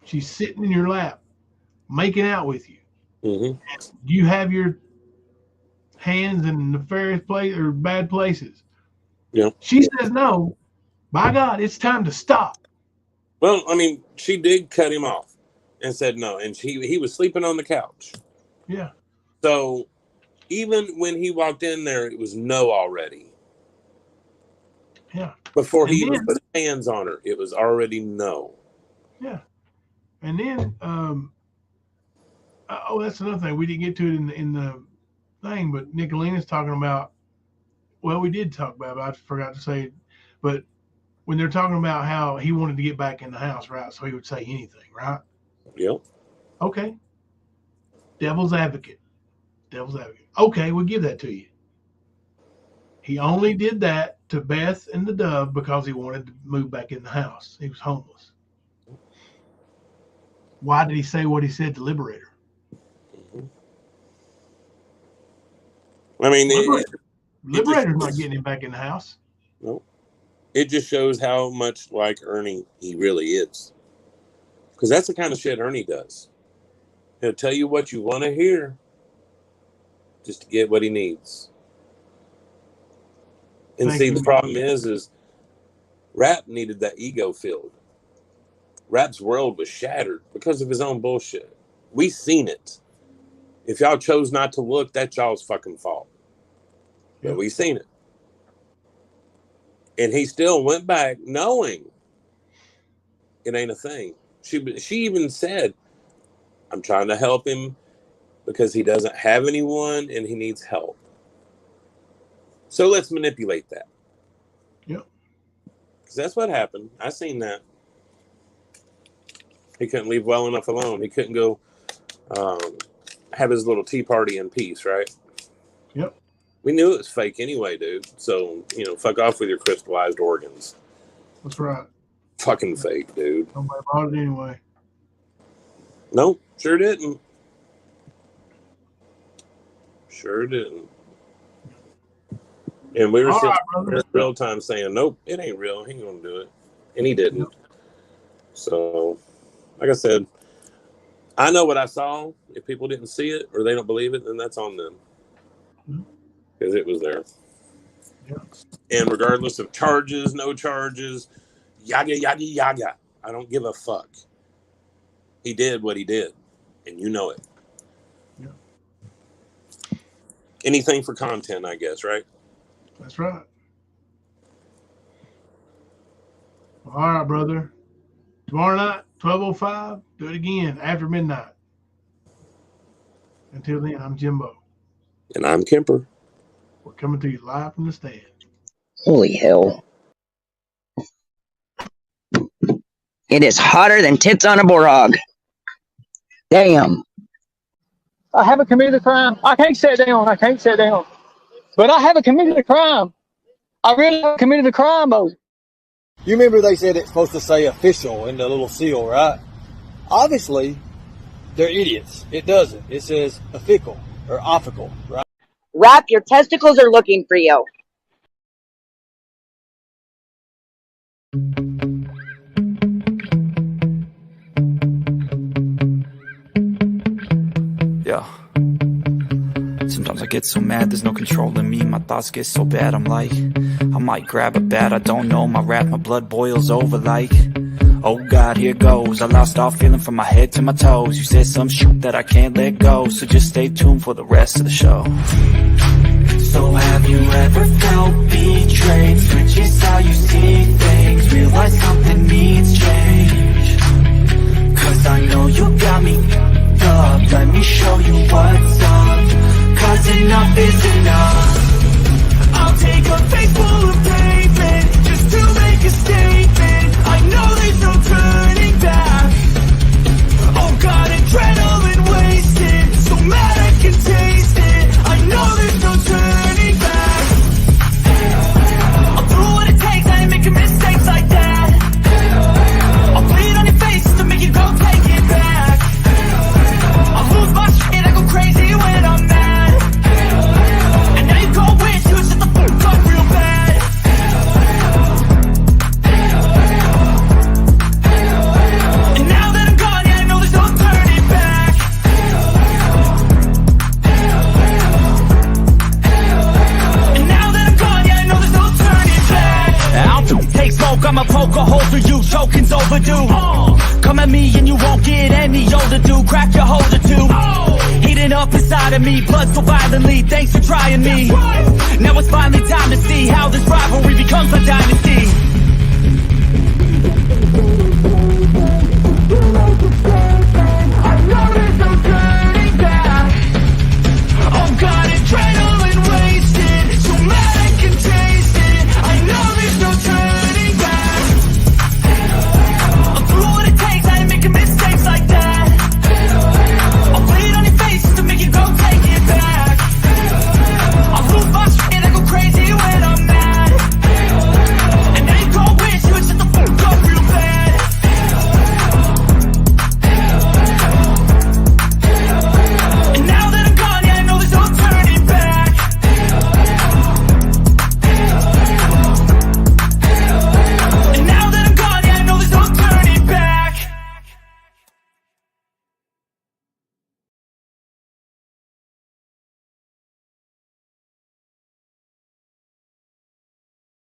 she's sitting in your lap, making out with you. Mm-hmm. You have your hands in nefarious place or bad places. Yeah. She says no. By God, it's time to stop. Well, I mean, she did cut him off and said no, and he was sleeping on the couch. Yeah. So even when he walked in there, it was no already. Yeah. Before he even put hands on her, it was already no. Yeah. And then, that's another thing. We didn't get to it in the thing, but Nicolina's talking about, well, we did talk about it, I forgot to say it, but when they're talking about how he wanted to get back in the house, right? So he would say anything, right? Yep. Okay. Devil's advocate. Okay, we'll give that to you. He only did that to Beth and the dove because he wanted to move back in the house. He was homeless. Why did he say what he said to Liberator? I mean, Liberator's not getting him back in the house. No. It just shows how much like Ernie he really is. Because that's the kind of shit Ernie does. He'll tell you what you want to hear just to get what he needs. And the problem is Rap needed that ego filled. Rap's world was shattered because of his own bullshit. We seen it. If y'all chose not to look, that's y'all's fucking fault. But we seen it. And he still went back knowing it ain't a thing. She even said, I'm trying to help him because he doesn't have anyone and he needs help. So let's manipulate that. Yep. Because that's what happened. I seen that. He couldn't leave well enough alone. He couldn't go have his little tea party in peace, right? Yep. We knew it was fake anyway, dude. So, fuck off with your crystallized organs. That's right. Fucking fake, dude. Nobody bought it anyway. No, sure didn't. Sure didn't. And we were sitting in real time saying, nope, it ain't real. He ain't going to do it. And he didn't. So, like I said, I know what I saw. If people didn't see it or they don't believe it, then that's on them. Because it was there. Yeah. And regardless of charges, no charges, yaga, yaga, yaga, I don't give a fuck. He did what he did. And you know it. Yeah. Anything for content, I guess, right? That's right. All right, brother. Tomorrow night, 12:05. Do it again after midnight. Until then, I'm Jimbo. And I'm Kemper. We're coming to you live from the stand. Holy hell. It is hotter than tits on a borog. Damn. I haven't committed a crime. I can't sit down. But I haven't committed a crime. I really haven't committed a crime, though. You remember they said it's supposed to say official in the little seal, right? Obviously, they're idiots. It doesn't. It says official or official, right? Rap, your testicles are looking for you. Yeah. Sometimes I get so mad, there's no controlling me. My thoughts get so bad, I'm like, I might grab a bat, I don't know. My blood boils over like, oh God, here goes. I lost all feeling from my head to my toes. You said some shit that I can't let go, so just stay tuned for the rest of the show. So have you ever felt betrayed? Switches how you see things, realize something needs change. Cause I know you got me up, let me show you what's up. Cause enough is enough. I'll take a face full of pavement just to make a statement. I know there's no turning back. Oh God, adrenaline wasted, so mad I can taste it. I know there's no turning back. I'll do what it takes, I ain't making mistakes like that. I'll bleed on your face to make you go take it back. I'll lose my shit, I go crazy when I'm mad. And now you I'ma poke a hole through you, choking's overdue. Come at me and you won't get any older, dude. Crack your holder too. Heating up inside of me, blood so violently. Thanks for trying me. Now it's finally time to see how this rivalry becomes a dynasty.